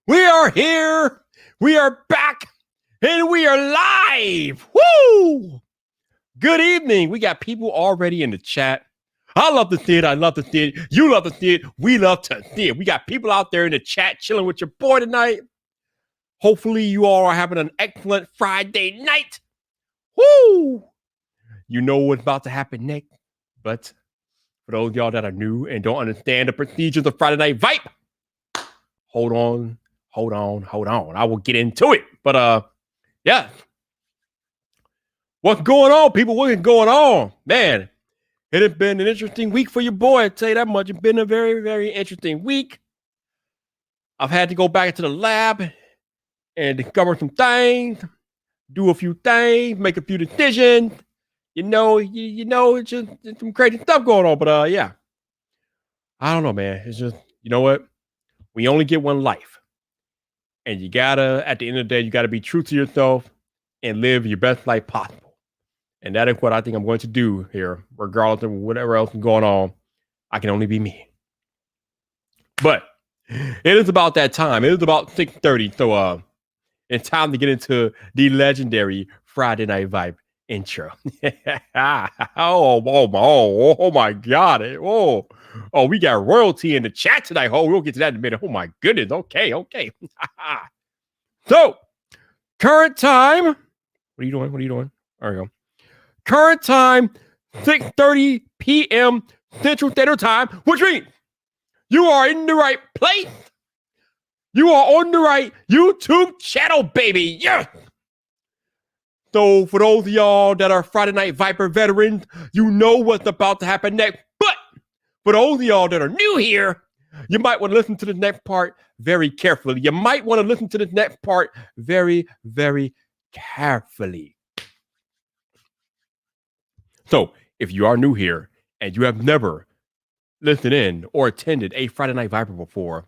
We are here. We are back. And we are live. Woo! Good evening. We got people already in the chat. I love to see it. I love to see it. You love to see it. We love to see it. We got people out there in the chat chilling with your boy tonight. Hopefully you all are having an excellent Friday night. Woo! You know what's about to happen next. But for those of y'all that are new and don't understand the procedures of Friday Night Vibe, hold on. I will get into it. But yeah. What's going on, people? What is going on? Man, it has been an interesting week for your boy. I'll tell you that much. It's been a very, very interesting week. I've had to go back into the lab and discover some things, do a few things, make a few decisions. You know, it's just it's some crazy stuff going on. But yeah. I don't know, man. It's just, you know what? We only get one life. And you gotta, at the end of the day, you gotta be true to yourself and live your best life possible. And that is what I think I'm going to do here, regardless of whatever else is going on. I can only be me. But it is about that time. It is about 6:30. So it's time to get into the legendary Friday Night Vibe intro. oh my God. Oh, we got royalty in the chat tonight. Oh, we'll get to that in a minute. Oh my goodness. Okay. So, current time. What are you doing? There we go. Current time, 6:30 p.m. Central Standard Time, which means you are in the right place. You are on the right YouTube channel, baby. Yes. So for those of y'all that are Friday Night Viper veterans, you know what's about to happen next. But for those of y'all that are new here, you might want to listen to the next part very carefully. You might want to listen to the next part very, very carefully. So if you are new here and you have never listened in or attended a Friday Night Viper before,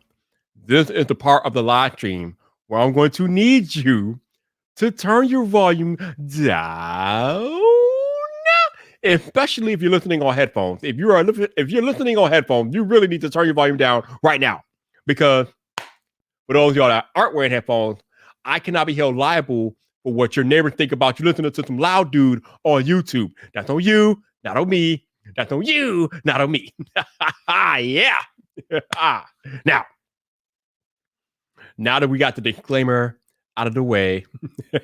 this is the part of the live stream where I'm going to need you to turn your volume down, especially if you're listening on headphones. If you're listening on headphones, you really need to turn your volume down right now, because for those of y'all that aren't wearing headphones, I cannot be held liable for what your neighbors think about you listening to some loud dude on YouTube. That's on you, not on me. That's on you, not on me. Yeah. Now that we got the disclaimer out of the way, we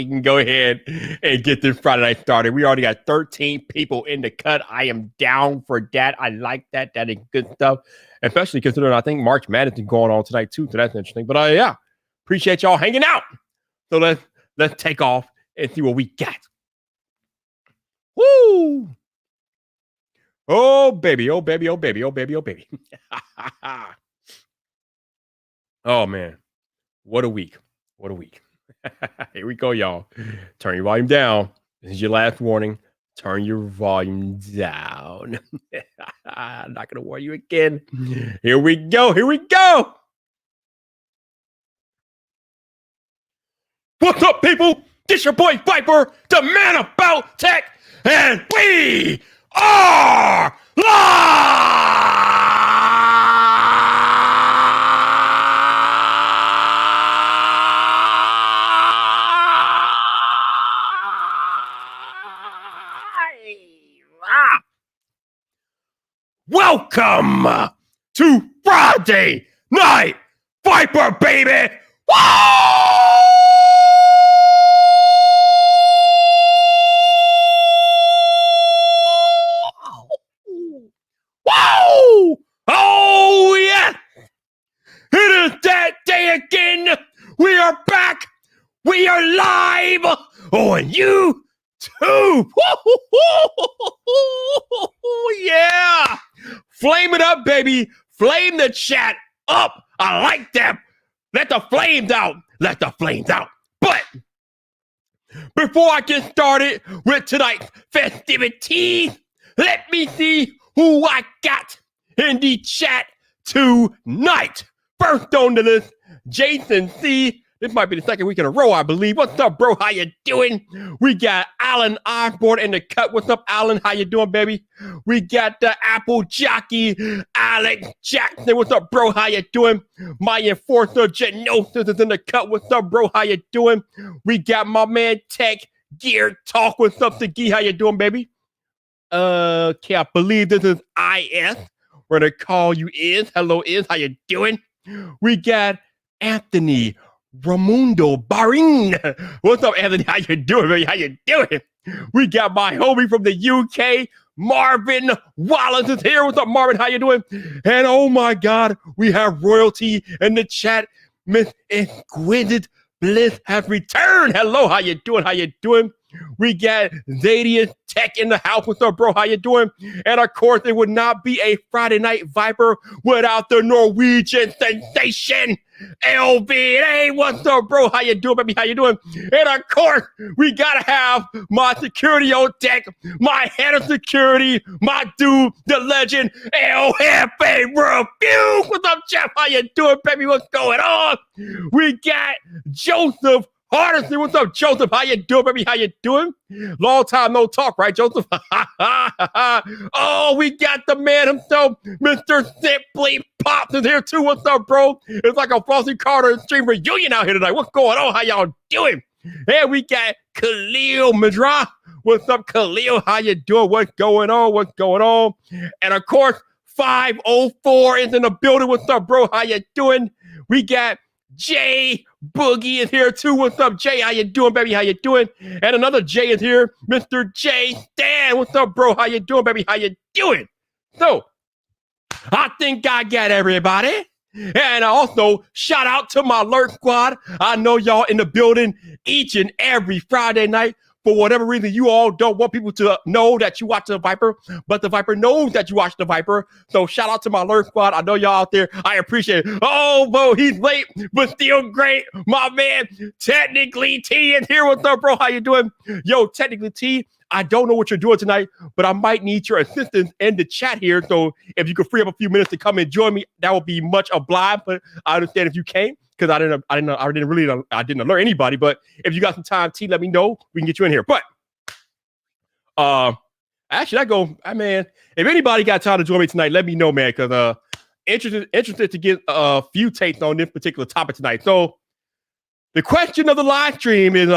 can go ahead and get this Friday night started. We already got 13 people in the cut. I am down for that. I like that. That is good stuff, especially considering I think March Madness is going on tonight too. So that's interesting. But yeah, appreciate y'all hanging out. So let's take off and see what we got. Woo! Oh baby. Oh man. What a week. Here we go, y'all. Turn your volume down. This is your last warning. Turn your volume down. I'm not going to warn you again. Here we go. What's up, people? This your boy Viper, the man about tech, and we are live! Welcome to Friday Night Viper, baby! Woo! Oh, yeah! It is that day again! We are back! We are live on YouTube! Yeah! Flame it up, baby! Flame the chat up! I like that! Let the flames out! But before I get started with tonight's festivities, let me see who I got in the chat tonight. First on the list, Jason C., This might be the second week in a row, I believe. What's up, bro? How you doing? We got Alan Osborne in the cut. What's up, Alan? How you doing, baby? We got the Apple jockey, Alex Jackson. What's up, bro? How you doing? My enforcer, Genosis, is in the cut. What's up, bro? How you doing? We got my man, Tech Gear Talk. What's up, Tiki? How you doing, baby? Can't believe this is IS. Where the call you is. Hello, is. How you doing? We got Anthony Ramundo Barin. What's up, Anthony? How you doing, baby? How you doing? We got my homie from the UK, Marvin Wallace is here. What's up, Marvin? How you doing? And oh my God, we have royalty in the chat. Miss Exquisite Bliss has returned. Hello, how you doing? How you doing? We got Zadius Tech in the house. What's up, bro? How you doing? And of course, it would not be a Friday Night Viper without the Norwegian sensation, LBA. What's up, bro? How you doing, baby? How you doing? And of course, we gotta have my security on deck, my head of security, my dude, the legend, El Jefe Review. What's up, Jeff? How you doing, baby? What's going on? We got Joseph Hardison. What's up, Joseph? How you doing, baby? How you doing? Long time no talk, right, Joseph? Oh, we got the man himself, Mr. Simply Pops is here too. What's up, bro? It's like a Flossie Carter Extreme reunion out here tonight. What's going on? How y'all doing? And we got Khalil Madra. What's up, Khalil? How you doing? What's going on? What's going on? And of course, 504 is in the building. What's up, bro? How you doing? We got Jay Boogie is here too. What's up, Jay? How you doing, baby? How you doing? And another Jay is here, Mr. Jay Stan. What's up, bro? How you doing, baby? How you doing? So, I think I got everybody. And also, shout out to my Alert Squad. I know y'all in the building each and every Friday night. For whatever reason, you all don't want people to know that you watch the Viper, but the Viper knows that you watch the Viper. So shout out to my Alert Squad. I know y'all out there. I appreciate it. Oh, bro, he's late, but still great. My man, Technically T is here. What's up, bro? How you doing? Yo, Technically T, I don't know what you're doing tonight, but I might need your assistance in the chat here. So if you could free up a few minutes to come and join me, that would be much obliged. But I understand if you can't, because I didn't alert anybody. But if you got some time, T, let me know. We can get you in here. But actually, if anybody got time to join me tonight, let me know, man. Because interested to get a few takes on this particular topic tonight. So the question of the live stream is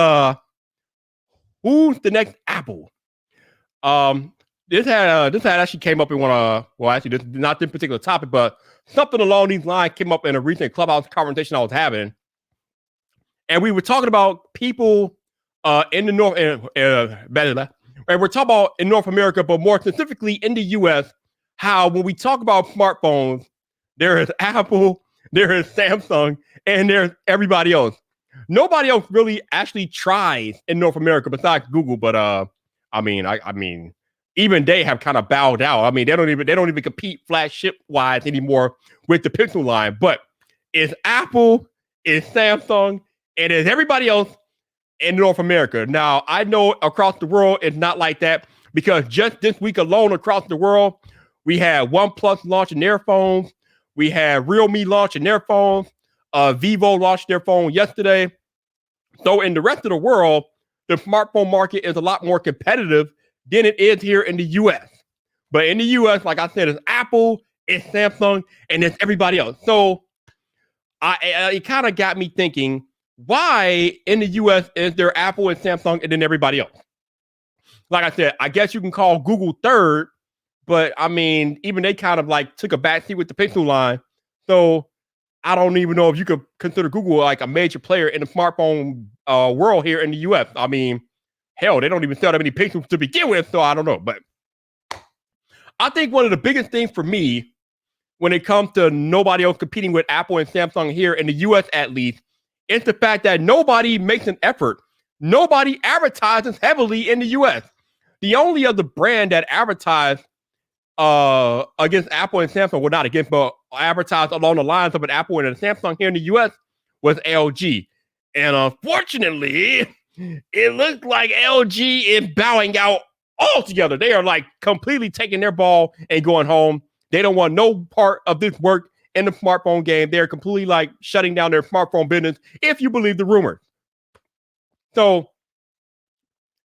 who's the next Apple? This had actually came up in one this is not this particular topic, but something along these lines came up in a recent Clubhouse conversation I was having. And we were talking about people in the North, and we're talking about in North America, but more specifically in the US, how when we talk about smartphones, there is Apple, there is Samsung, and there's everybody else. Nobody else really actually tries in North America besides Google, but I mean, even they have kind of bowed out. I mean, they don't even compete flagship wise anymore with the Pixel line. But it's Apple, it's Samsung, and it's everybody else in North America. Now, I know across the world it's not like that, because just this week alone across the world, we had OnePlus launching their phones, we had Realme launching their phones, Vivo launched their phone yesterday. So in the rest of the world, the smartphone market is a lot more competitive than it is here in the US. But in the US, like I said, it's Apple, it's Samsung, and it's everybody else. So it kind of got me thinking, why in the US is there Apple and Samsung and then everybody else? Like I said, I guess you can call Google third, but I mean, even they kind of like took a backseat with the Pixel line. So I don't even know if you could consider Google like a major player in the smartphone world here in the US. I mean, hell, they don't even sell that many Pixels to begin with, so I don't know. But I think one of the biggest things for me when it comes to nobody else competing with Apple and Samsung here in the US at least, is the fact that nobody makes an effort. Nobody advertises heavily in the US. The only other brand that advertised against Apple and Samsung, well, not against, but advertised along the lines of an Apple and a Samsung here in the US was LG. And unfortunately, it looks like LG is bowing out altogether. They are like completely taking their ball and going home. They don't want no part of this work in the smartphone game. They're completely like shutting down their smartphone business, if you believe the rumors. So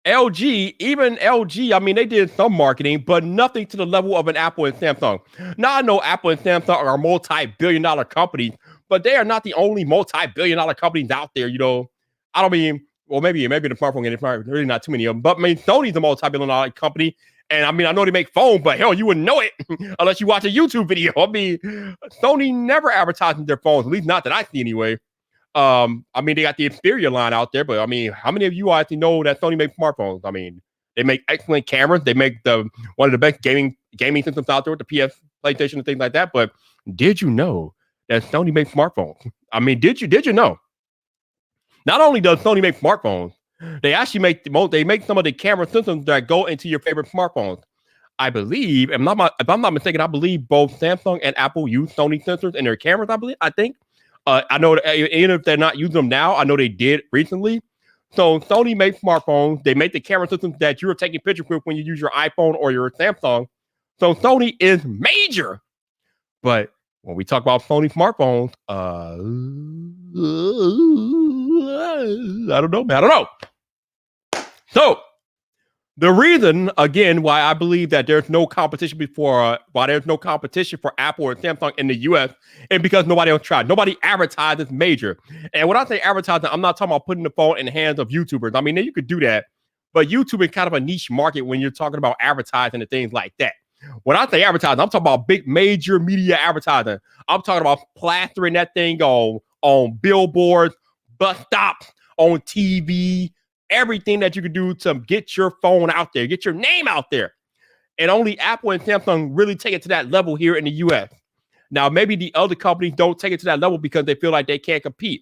LG, even LG, I mean, they did some marketing, but nothing to the level of an Apple and Samsung. Now, I know Apple and Samsung are multi-billion-dollar companies, but they are not the only multi-billion-dollar companies out there. I don't mean, well, maybe the smartphone game, there's really not too many of them, but I mean, Sony's a multi-billion-dollar company. And I mean, I know they make phones, but hell, you wouldn't know it unless you watch a YouTube video. I mean, Sony never advertises their phones, at least not that I see anyway. I mean, they got the Xperia line out there, but I mean, how many of you actually know that Sony makes smartphones? I mean, they make excellent cameras. They make one of the best gaming systems out there with the PS, PlayStation, and things like that. But did you know that Sony makes smartphones? I mean, did you know? Not only does Sony make smartphones, they actually make some of the camera systems that go into your favorite smartphones. I believe, if I'm not mistaken, I believe both Samsung and Apple use Sony sensors in their cameras. I think. I know that even if they're not using them now, I know they did recently. So Sony makes smartphones. They make the camera systems that you're taking pictures with when you use your iPhone or your Samsung. So Sony is major. But when we talk about Sony smartphones, I don't know, man. I don't know. So the reason, again, why I believe that there's no competition for Apple or Samsung in the U.S. and because nobody else tried. Nobody advertises major. And when I say advertising, I'm not talking about putting the phone in the hands of YouTubers. I mean, you could do that, but YouTube is kind of a niche market when you're talking about advertising and things like that. When I say advertising, I'm talking about big major media advertising. I'm talking about plastering that thing on billboards, bus stops, on TV, everything that you can do to get your phone out there, get your name out there. And only Apple and Samsung really take it to that level here in the US. Now, maybe the other companies don't take it to that level because they feel like they can't compete.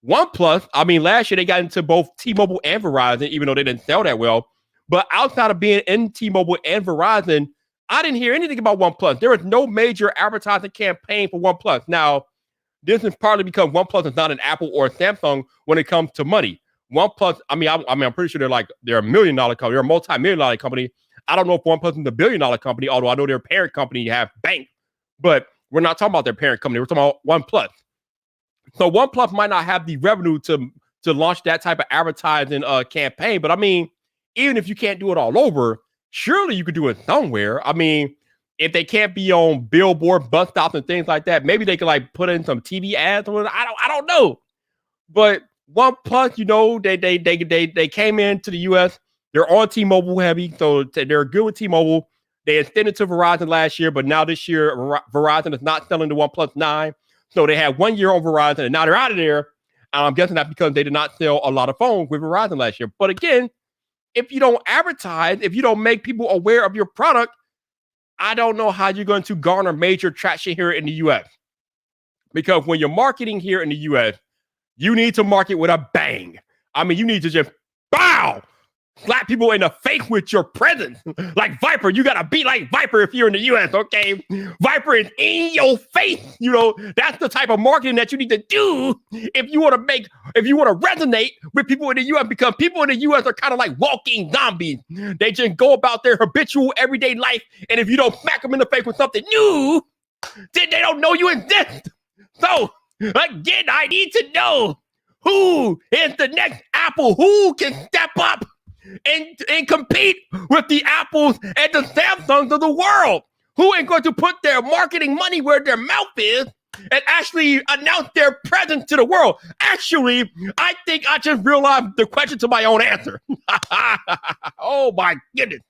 OnePlus, I mean, last year they got into both T-Mobile and Verizon, even though they didn't sell that well. But outside of being in T-Mobile and Verizon, I didn't hear anything about OnePlus. There was no major advertising campaign for OnePlus. Now, this is partly because OnePlus is not an Apple or a Samsung when it comes to money. OnePlus, I'm pretty sure they're a $1 million company, they're a multi-million-dollar company. I don't know if OnePlus is a $1 billion company, although I know their parent company have banks, but we're not talking about their parent company. We're talking about OnePlus. So OnePlus might not have the revenue to launch that type of advertising campaign, but I mean, even if you can't do it all over, surely you could do it somewhere. I mean, if they can't be on billboard, bus stops, and things like that, maybe they could like put in some TV ads or I don't know, but OnePlus, they came into the U.S. They're on T-Mobile heavy, so they're good with T-Mobile. They extended to Verizon last year, but now this year, Verizon is not selling the OnePlus 9. So they had 1 year on Verizon, and now they're out of there. And I'm guessing that's because they did not sell a lot of phones with Verizon last year. But again, if you don't advertise, if you don't make people aware of your product, I don't know how you're going to garner major traction here in the U.S. Because when you're marketing here in the U.S., you need to market with a bang. I mean, you need to just slap people in the face with your presence. Like Viper, you gotta be like Viper if you're in the US, okay? Viper is in your face. That's the type of marketing that you need to do if you want to resonate with people in the US, because people in the US are kind of like walking zombies. They just go about their habitual everyday life, and if you don't smack them in the face with something new, then they don't know you exist. So again, I need to know who is the next Apple, who can step up and compete with the Apples and the Samsungs of the world, who ain't going to put their marketing money where their mouth is and actually announce their presence to the world. Actually, I think I just realized the question to my own answer. Oh my goodness.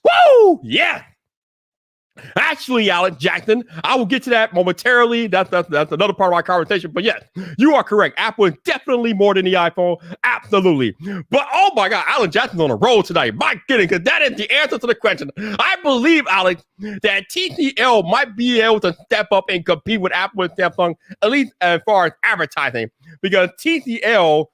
Woo! Yeah. Actually, Alex Jackson, I will get to that momentarily. That's another part of our conversation. But yes, you are correct. Apple is definitely more than the iPhone. Absolutely. But oh my God, Alex Jackson's on a roll tonight. My goodness, because that is the answer to the question. I believe, Alex, that TCL might be able to step up and compete with Apple and Samsung, at least as far as advertising. Because TCL,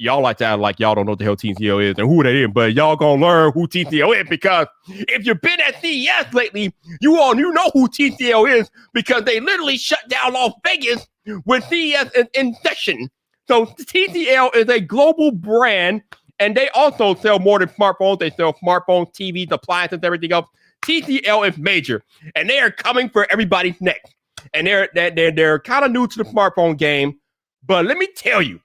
y'all like to act like y'all don't know what the hell TCL is and who they is, but y'all gonna learn who TCL is, because if you've been at CES lately, you know who TCL is, because they literally shut down Las Vegas with CES in session. So TCL is a global brand, and they also sell more than smartphones. They sell smartphones, TVs, appliances, everything else. TCL is major, and they are coming for everybody's neck. and they're kind of new to the smartphone game. But let me tell you,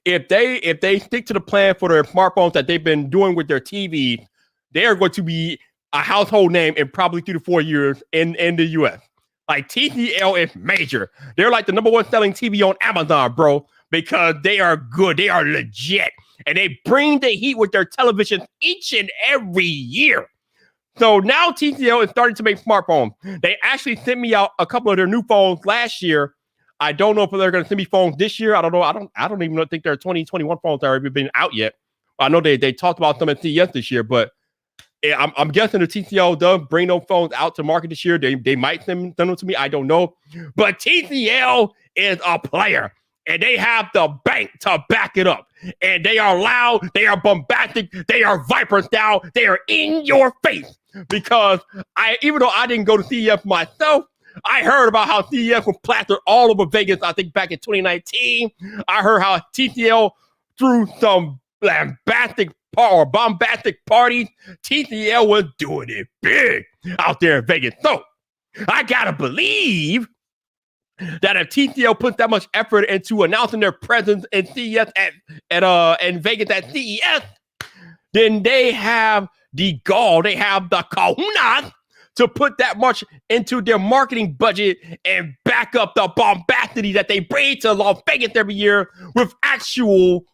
if they stick to the plan for their smartphones that they've been doing with their TVs, they are going to be a household name in probably 3 to 4 years in the US. Like TCL is major. They're like the number one selling TV on Amazon, bro, because they are good. They are legit. And they bring the heat with their televisions each and every year. So now TCL is starting to make smartphones. They actually sent me out a couple of their new phones last year. I don't know if they're going to send me phones this year. I don't know. I don't even think their 2021 phones are even been out yet. I know they talked about them at CES this year, but I'm guessing the TCL does bring those phones out to market this year. They might send them to me. I don't know. But TCL is a player, and they have the bank to back it up. And they are loud. They are bombastic. They are Viper style. They are in your face. Because even though I didn't go to CES myself, I heard about how CES was plastered all over Vegas, I think back in 2019. I heard how TCL threw some bombastic parties. TCL was doing it big out there in Vegas. So I gotta believe that if TCL puts that much effort into announcing their presence in CES in Vegas at CES, then they have the gall, they have the kahunas to put that much into their marketing budget and back up the bombacity that they bring to Las Vegas every year with actual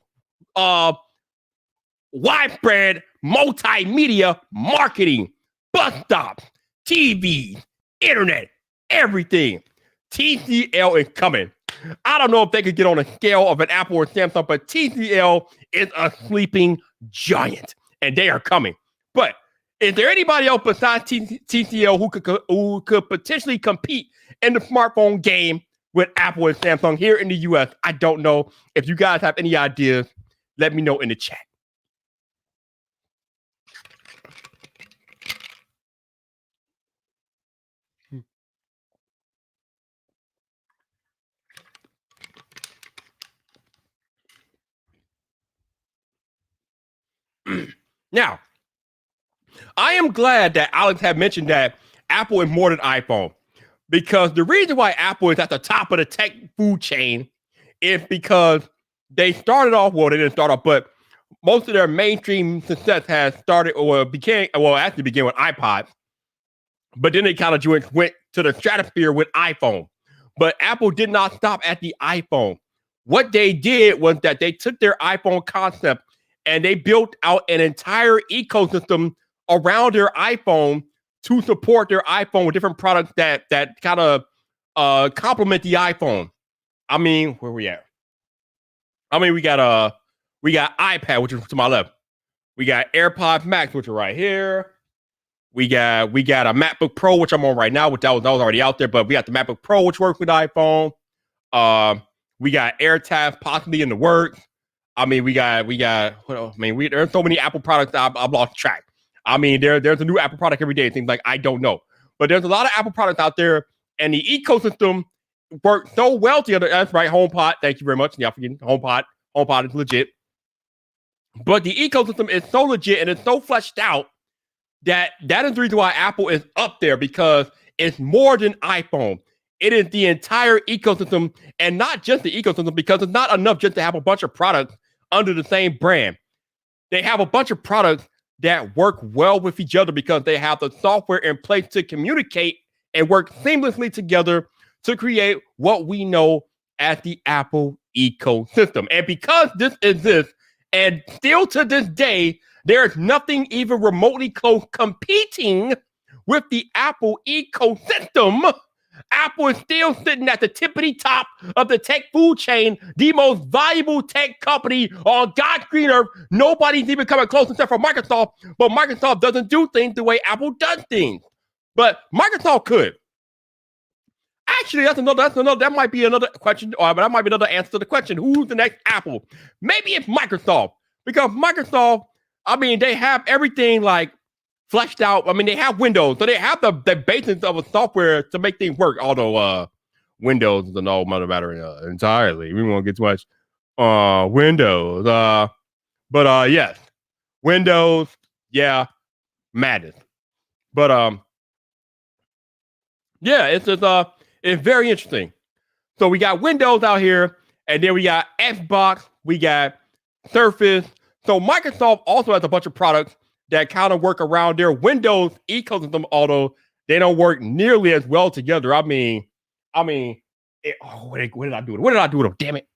widespread multimedia marketing, bus stops, TV, internet, everything. TCL is coming. I don't know if they could get on a scale of an Apple or Samsung, but TCL is a sleeping giant, and they are coming. But is there anybody else besides TCL who could potentially compete in the smartphone game with Apple and Samsung here in the US? I don't know. If you guys have any ideas, let me know in the chat. Now, I am glad that Alex had mentioned that Apple is more than iPhone, because the reason why Apple is at the top of the tech food chain is because they started off, well, they didn't start off, but most of their mainstream success has started or actually began with iPods, but then they kind of went to the stratosphere with iPhone. But Apple did not stop at the iPhone. What they did was that they took their iPhone concept and they built out an entire ecosystem around their iPhone to support their iPhone with different products that kind of complement the iPhone. I mean, where we at? I mean, we got iPad, which is to my left. We got AirPods Max, which are right here. We got a MacBook Pro, which I'm on right now, which that was already out there, but we got the MacBook Pro, which works with iPhone. We got AirTags possibly in the works. I mean, we got what else? I mean, there's so many Apple products that I've lost track. I mean, there's a new Apple product every day. It seems like I don't know, but there's a lot of Apple products out there, and the ecosystem works so well together. That's right, HomePod. Thank you very much. Yeah, forgetting HomePod. HomePod is legit, but the ecosystem is so legit and it's so fleshed out that is the reason why Apple is up there, because it's more than iPhone. It is the entire ecosystem, and not just the ecosystem, because it's not enough just to have a bunch of products under the same brand. They have a bunch of products that work well with each other because they have the software in place to communicate and work seamlessly together to create what we know as the Apple ecosystem. And because this exists, and still to this day, there's nothing even remotely close competing with the Apple ecosystem. Apple is still sitting at the tippity top of the tech food chain, the most valuable tech company on God's green earth. Nobody's even coming close except for Microsoft, but Microsoft doesn't do things the way Apple does things. But Microsoft could. Actually, that might be another question, or that might be another answer to the question. Who's the next Apple? Maybe it's Microsoft, because Microsoft, I mean, they have everything like fleshed out. I mean, they have Windows, so they have the basics of a software to make things work. Although Windows is an all matter entirely. We won't get too much Windows. But yes, Windows, yeah, madness. But yeah, it's just It's very interesting. So we got Windows out here, and then we got Xbox, we got Surface. So Microsoft also has a bunch of products that kind of work around their Windows ecosystem, although they don't work nearly as well together. What did I do? What did I do with them? Damn it!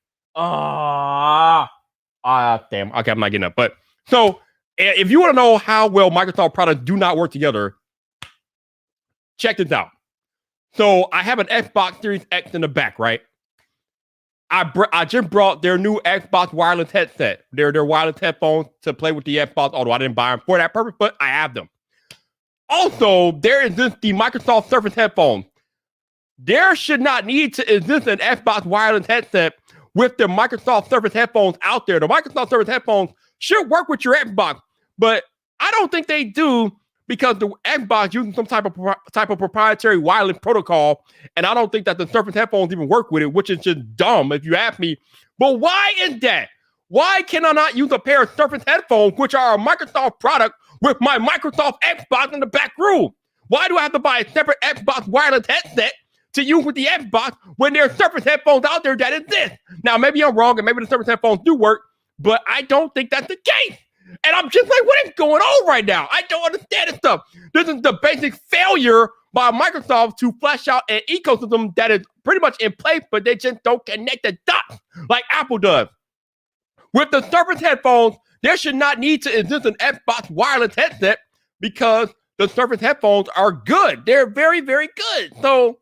Damn. Okay, I'm not getting up. But so if you want to know how well Microsoft products do not work together, check this out. So I have an Xbox Series X in the back, right? I just brought their new Xbox wireless headset, their wireless headphones to play with the Xbox, although I didn't buy them for that purpose, but I have them. Also, there exists the Microsoft Surface headphones. There should not need to exist an Xbox wireless headset with the Microsoft Surface headphones out there. The Microsoft Surface headphones should work with your Xbox, but I don't think they do because the Xbox uses some type of proprietary wireless protocol, and I don't think that the Surface headphones even work with it, which is just dumb if you ask me. But why is that? Why can I not use a pair of Surface headphones, which are a Microsoft product, with my Microsoft Xbox in the back room? Why do I have to buy a separate Xbox wireless headset to use with the Xbox when there are Surface headphones out there that exist? Now, maybe I'm wrong, and maybe the Surface headphones do work, but I don't think that's the case. And I'm just like, what is going on right now? I don't understand this stuff. This is the basic failure by Microsoft to flesh out an ecosystem that is pretty much in place, but they just don't connect the dots like Apple does. With the Surface headphones, there should not need to exist an Xbox wireless headset because the Surface headphones are good. They're very, very good. So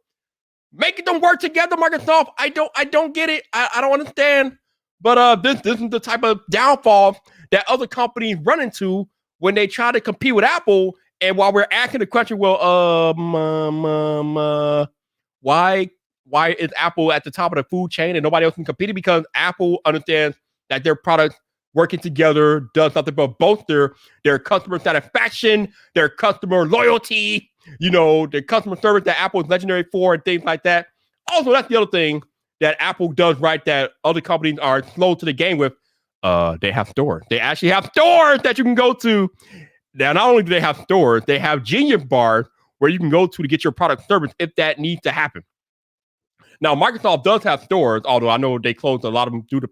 making them work together, Microsoft, I don't get it. I don't understand. But this is the type of downfall that other companies run into when they try to compete with Apple. And while we're asking the question, well, why is Apple at the top of the food chain and nobody else can compete? Because Apple understands that their products working together does nothing but bolster their customer satisfaction, their customer loyalty, their customer service that Apple is legendary for and things like that. Also, that's the other thing that Apple does right that other companies are slow to the game with. They have stores. They actually have stores that you can go to. Now, not only do they have stores, they have Genius bars where you can go to get your product service if that needs to happen. Now, Microsoft does have stores, although I know they closed a lot of them due to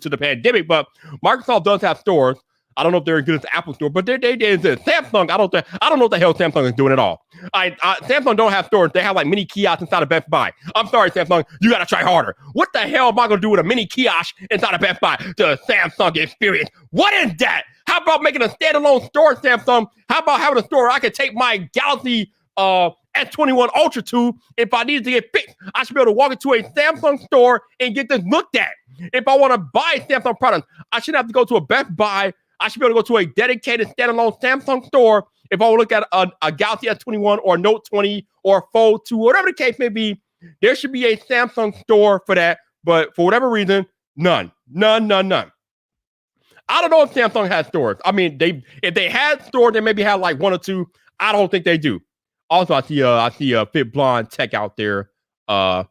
the pandemic, but Microsoft does have stores. I don't know if they're as good as the Apple Store, but they exist. Samsung, I don't know what the hell Samsung is doing at all. Samsung don't have stores. They have like mini kiosks inside of Best Buy. I'm sorry, Samsung, you got to try harder. What the hell am I going to do with a mini kiosk inside of Best Buy? The Samsung experience. What is that? How about making a standalone store, Samsung? How about having a store where I can take my Galaxy S21 Ultra to if I needed to get fixed? I should be able to walk into a Samsung store and get this looked at. If I want to buy Samsung products, I shouldn't have to go to a Best Buy. I should be able to go to a dedicated standalone Samsung store if I want to look at a Galaxy S21 or Note 20 or Fold 2, whatever the case may be. There should be a Samsung store for that, but for whatever reason, none. I don't know if Samsung has stores. I mean, if they had stores, they maybe have like one or two. I don't think they do. Also, I see Fit Blonde Tech out there. What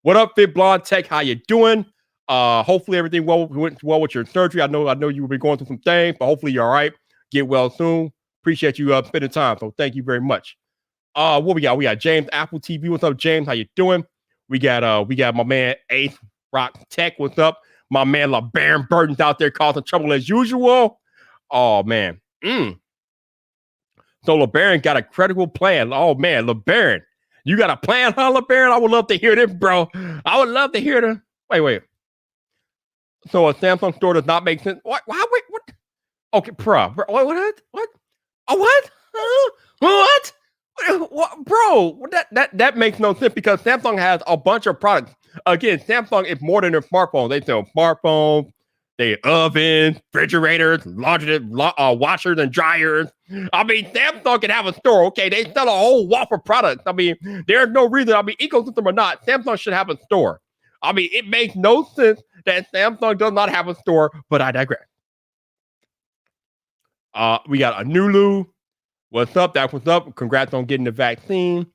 up, Fit Blonde Tech? How you doing? Hopefully everything went well with your surgery. I know you will be going through some things, but hopefully you're all right. Get well soon. Appreciate you spending time. So thank you very much. What we got? We got James Apple TV. What's up, James? How you doing? We got my man Ace Rock Tech. What's up? My man LeBaron Burton's out there causing trouble as usual. Oh man. So LeBaron got a credible plan. Oh man, LeBaron, you got a plan, huh, LeBaron? I would love to hear this, bro. I would love to hear this. Wait. So a Samsung store does not make sense. What? Okay, bro. What? Oh, what? What? Bro, that makes no sense because Samsung has a bunch of products. Again, Samsung is more than their smartphones. They sell smartphones, they ovens, refrigerators, laundry, washers and dryers. I mean, Samsung can have a store. Okay, they sell a whole wealth of products. I mean, there's no reason. I mean, ecosystem or not, Samsung should have a store. I mean, it makes no sense that Samsung does not have a store, but I digress. We got a Nulu. What's up? That's what's up. Congrats on getting the vaccine.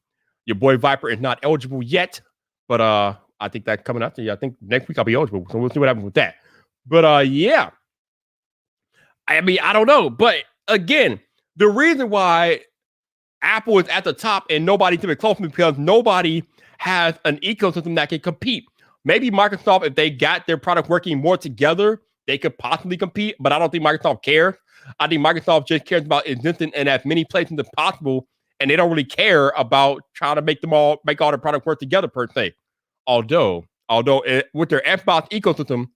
Your boy Viper is not eligible yet, but I think that's coming up to you. I think next week I'll be eligible, so we'll see what happens with that. But yeah. I mean, I don't know. But again, the reason why Apple is at the top and nobody's even close to me because nobody has an ecosystem that can compete. Maybe Microsoft, if they got their product working more together, they could possibly compete, but I don't think Microsoft cares. I think Microsoft just cares about existing in as many places as possible, and they don't really care about trying to make all their product work together per se. Although with their Xbox ecosystem,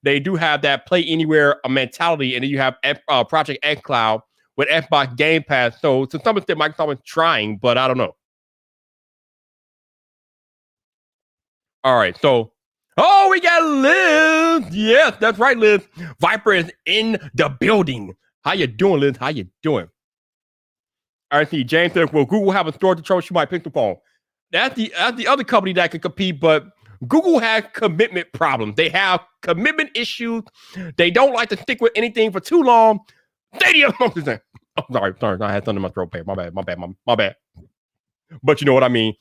they do have that play anywhere mentality, and then you have Project X Cloud with Xbox Game Pass. So to some extent, Microsoft is trying, but I don't know. All right, so we got Liz. Yes, that's right, Liz. Viper is in the building. How you doing, Liz? How you doing? All right, see, James says, will Google have a store to troubleshoot my Pixel phone? That's the other company that can compete, but Google has commitment problems. They have commitment issues. They don't like to stick with anything for too long. Stadia. Oh, sorry. I had something in my throat. My bad. But you know what I mean.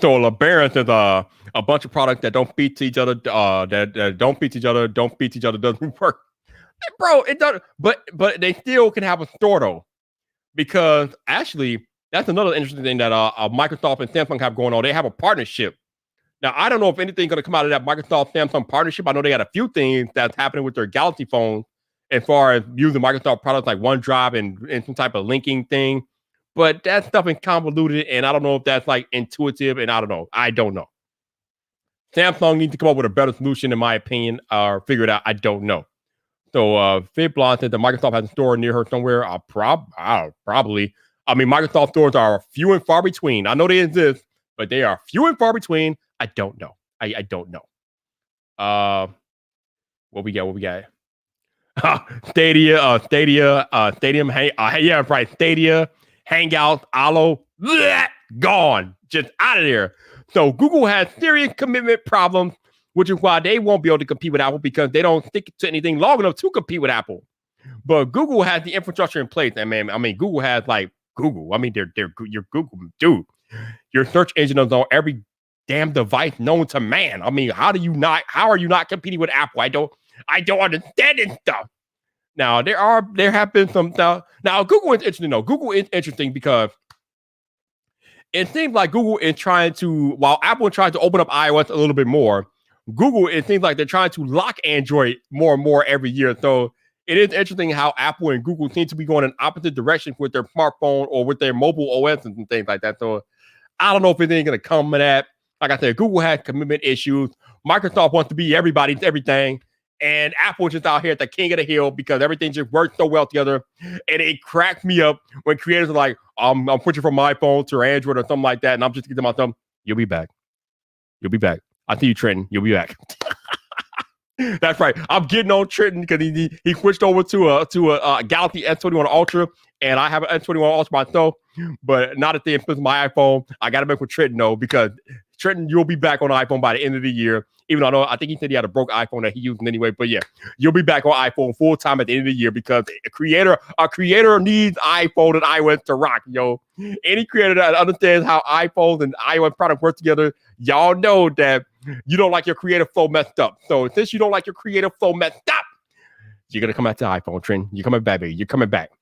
So LeBaron says a bunch of products that don't beat each other, that don't beat each other, doesn't work. Bro, it doesn't. But they still can have a store though, because actually that's another interesting thing that Microsoft and Samsung have going on. They have a partnership. Now I don't know if anything's going to come out of that Microsoft Samsung partnership. I know they got a few things that's happening with their Galaxy phones as far as using Microsoft products like OneDrive and some type of linking thing. But that stuff is convoluted, and I don't know if that's like intuitive, and I don't know. Samsung needs to come up with a better solution, in my opinion, or figure it out. I don't know. So Fit Blonde said that Microsoft has a store near her somewhere. Probably. I mean, Microsoft stores are few and far between. I know they exist, but they are few and far between. I don't know. I don't know. What we got? Stadia, Stadium. Yeah, right. Stadia, Hangouts, Allo, gone, just out of there. So Google has serious commitment problems, which is why they won't be able to compete with Apple, because they don't stick to anything long enough to compete with Apple. But Google has the infrastructure in place, and man, I mean, Google has like Google. I mean, they're your Google, dude. Your search engine is on every damn device known to man. I mean, how are you not competing with Apple? I don't understand this stuff. Now there have been some now Google is interesting though. Google is interesting because it seems like Google is trying to, while Apple is trying to open up iOS a little bit more, Google, it seems like they're trying to lock Android more and more every year. So it is interesting how Apple and Google seem to be going in opposite directions with their smartphone or with their mobile OS and things like that. So I don't know if anything's going to come of that. Like I said, Google has commitment issues. Microsoft wants to be everybody's everything. And Apple just out here at the king of the hill because everything just works so well together. And it cracks me up when creators are like, I'm switching from my phone to Android or something like that. And I'm just thinking to myself, you'll be back. I see you, Trenton. You'll be back. That's right. I'm getting on Trenton because he switched over to a Galaxy S21 Ultra, and I have an S21 Ultra myself, but not at the expense of my iPhone. I got to make with Trenton though, because Trenton, you'll be back on iPhone by the end of the year. Even though I think he said he had a broke iPhone that he used anyway, but yeah, you'll be back on iPhone full time at the end of the year because a creator needs iPhone and iOS to rock, yo. Any creator that understands how iPhones and iOS products work together, y'all know that you don't like your creative flow messed up. So since you don't like your creative flow messed up, you're gonna come back to iPhone, Trent. You're coming back, baby. You're coming back.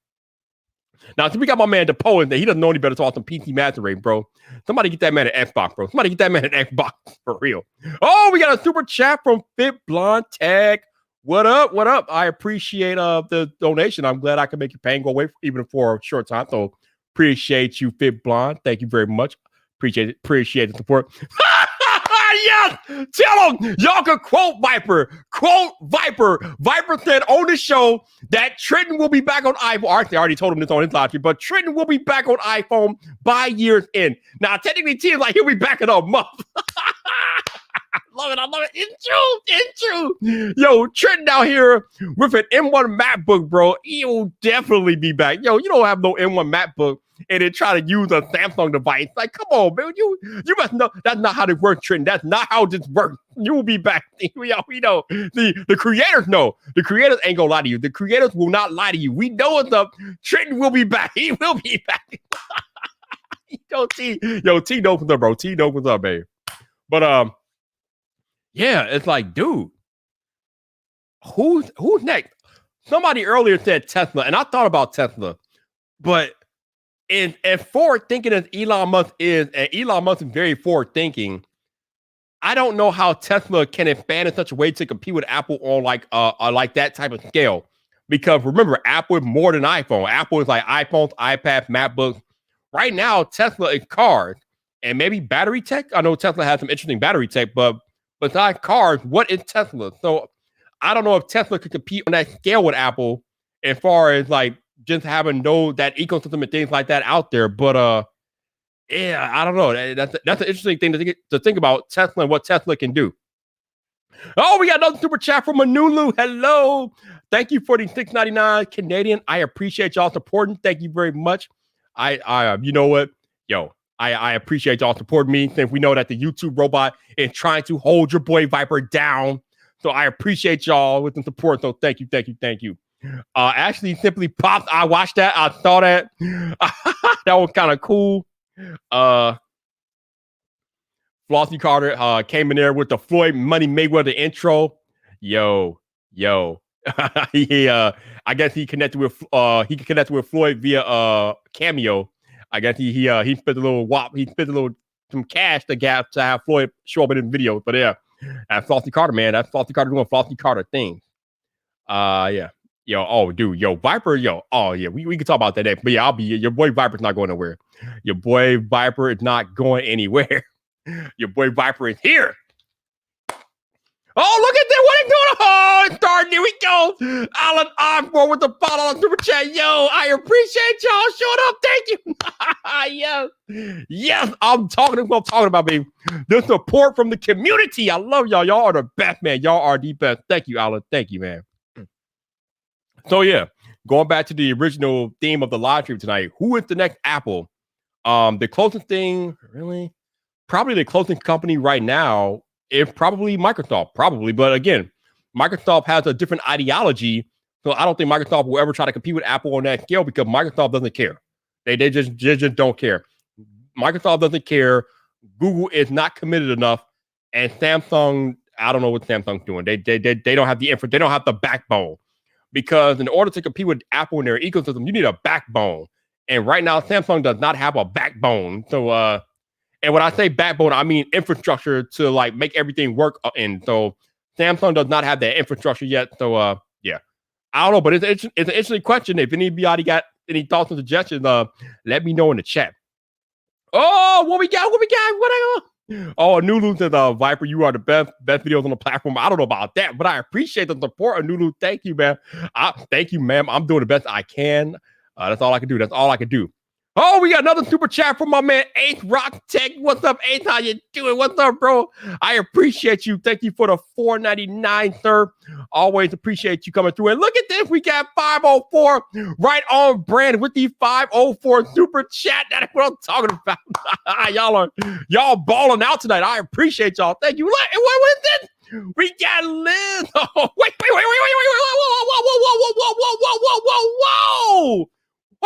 Now, so we got my man DePoe in there. He doesn't know any better to talk some PC Master Race, bro. Somebody get that man an Xbox, bro. Somebody get that man an Xbox for real. Oh, we got a super chat from Fit Blonde Tag. What up? What up? I appreciate the donation. I'm glad I can make your pain go away even for a short time. So appreciate you, Fit Blonde. Thank you very much. Appreciate it. Appreciate the support. Yes! Tell them y'all can quote Viper. Quote Viper. Viper said on the show that Trenton will be back on iPhone. Actually, I already told him this on his live stream, but Trenton will be back on iPhone by year's end. Now, technically, T is like, he'll be back in a month. I love it. It's true. Yo, Trenton out here with an M1 MacBook, bro. He'll definitely be back. Yo, you don't have no M1 MacBook and then try to use a Samsung device. Like, come on, man. You must know that's not how this works, Trenton. That's not how this works. You will be back. We know. The creators know. The creators ain't gonna lie to you. The creators will not lie to you. We know what's up. Trenton will be back. He will be back. T knows what's up, bro. T knows what's up, babe. But yeah, it's like, dude, who's next? Somebody earlier said Tesla, and I thought about Tesla, but and forward thinking as Elon Musk is, and Elon Musk is very forward thinking, I don't know how Tesla can expand in such a way to compete with Apple on like that type of scale. Because remember, Apple is more than iPhone. Apple is like iPhones, iPads, MacBooks. Right now, Tesla is cars and maybe battery tech. I know Tesla has some interesting battery tech, but besides cars, what is Tesla? So I don't know if Tesla could compete on that scale with Apple as far as like just having that ecosystem and things like that out there. But yeah, I don't know. That's an interesting thing to think about Tesla and what Tesla can do. Oh, we got another super chat from Manulu. Hello. Thank you for the $6.99 Canadian. I appreciate y'all supporting. Thank you very much. I you know what? Yo, I appreciate y'all supporting me since we know that the YouTube robot is trying to hold your boy Viper down. So I appreciate y'all with the support. So thank you, thank you, thank you. Actually simply popped. I watched that. I saw that. That was kind of cool. Flossie Carter came in there with the Floyd Money Mayweather intro. Yo. He I guess he connected with Floyd via Cameo. I guess he spent a little some cash to have Floyd show up in the video. But yeah, that's Flossie Carter, man. That's Flossie Carter doing Flossie Carter things. Yeah. Yo, dude, Viper, oh yeah, we can talk about that next. But yeah, your boy Viper's not going nowhere. Your boy Viper is not going anywhere. Your boy Viper is here. Oh, look at that. What is going on? Oh, it's starting. Here we go. Alan Osborne with the $5 super chat. Yo, I appreciate y'all showing up. Thank you. Yes, I'm talking about, baby. The support from the community. I love y'all. Y'all are the best, man. Y'all are the best. Thank you, Alan. Thank you, man. So, yeah, going back to the original theme of the live stream tonight, who is the next Apple? The closest thing, really? Probably the closest company right now is probably Microsoft, but again, Microsoft has a different ideology, so I don't think Microsoft will ever try to compete with Apple on that scale because Microsoft doesn't care. They just don't care. Microsoft doesn't care. Google is not committed enough, and Samsung, I don't know what Samsung's doing. They don't have they don't have the backbone, because in order to compete with Apple in their ecosystem, you need a backbone, and right now Samsung does not have a backbone. So and when I say backbone, I mean infrastructure to like make everything work. And so Samsung does not have that infrastructure yet. So yeah, I don't know, but it's an interesting question. If anybody got any thoughts and suggestions, let me know in the chat. Oh, what we got? Oh, Nulu says, Viper, you are the best videos on the platform. I don't know about that, but I appreciate the support, Nulu. Thank you, man. Thank you, ma'am. I'm doing the best I can. That's all I can do. Oh, we got another super chat from my man Ace Rock Tech. What's up, Ace? How you doing? What's up, bro? I appreciate you. Thank you for the $4.99, sir. Always appreciate you coming through. And look at this. We got 504 right on brand with the 504 super chat. That's what I'm talking about. y'all balling out tonight. I appreciate y'all. Thank you. What is this? We got Liz. Oh, wait. Whoa.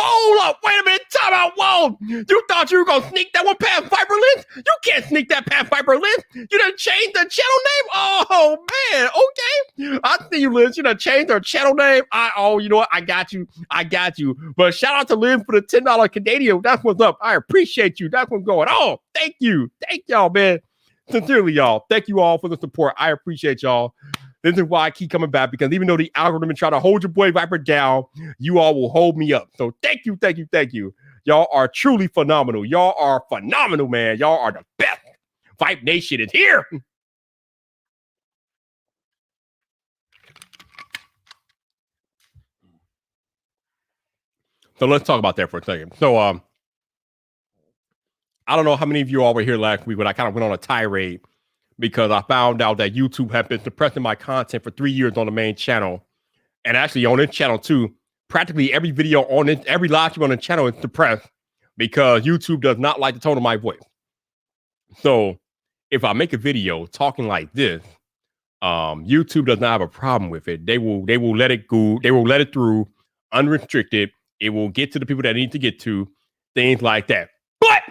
Hold up, wait a minute, time out, whoa! You thought you were gonna sneak that one past Viper Lens? You can't sneak that past Viper Lens! You done changed the channel name? Oh, man, okay. I see you, Liz. You done changed her channel name? You know what? I got you. But shout out to Liz for the $10 Canadian. That's what's up. I appreciate you. That's what's going on. Thank you. Thank y'all, man. Sincerely, y'all. Thank you all for the support. I appreciate y'all. This is why I keep coming back, because even though the algorithm is trying to hold your boy Viper down, you all will hold me up. So thank you. Y'all are truly phenomenal. Y'all are phenomenal, man. Y'all are the best. Vibe Nation is here. So let's talk about that for a second. So I don't know how many of you all were here last week when I kind of went on a tirade, because I found out that YouTube had been suppressing my content for 3 years on the main channel. And actually on this channel too, practically every video on it, every live stream on the channel is suppressed because YouTube does not like the tone of my voice. So if I make a video talking like this, YouTube does not have a problem with it. They will let it go. They will let it through unrestricted. It will get to the people that need to get to, things like that. But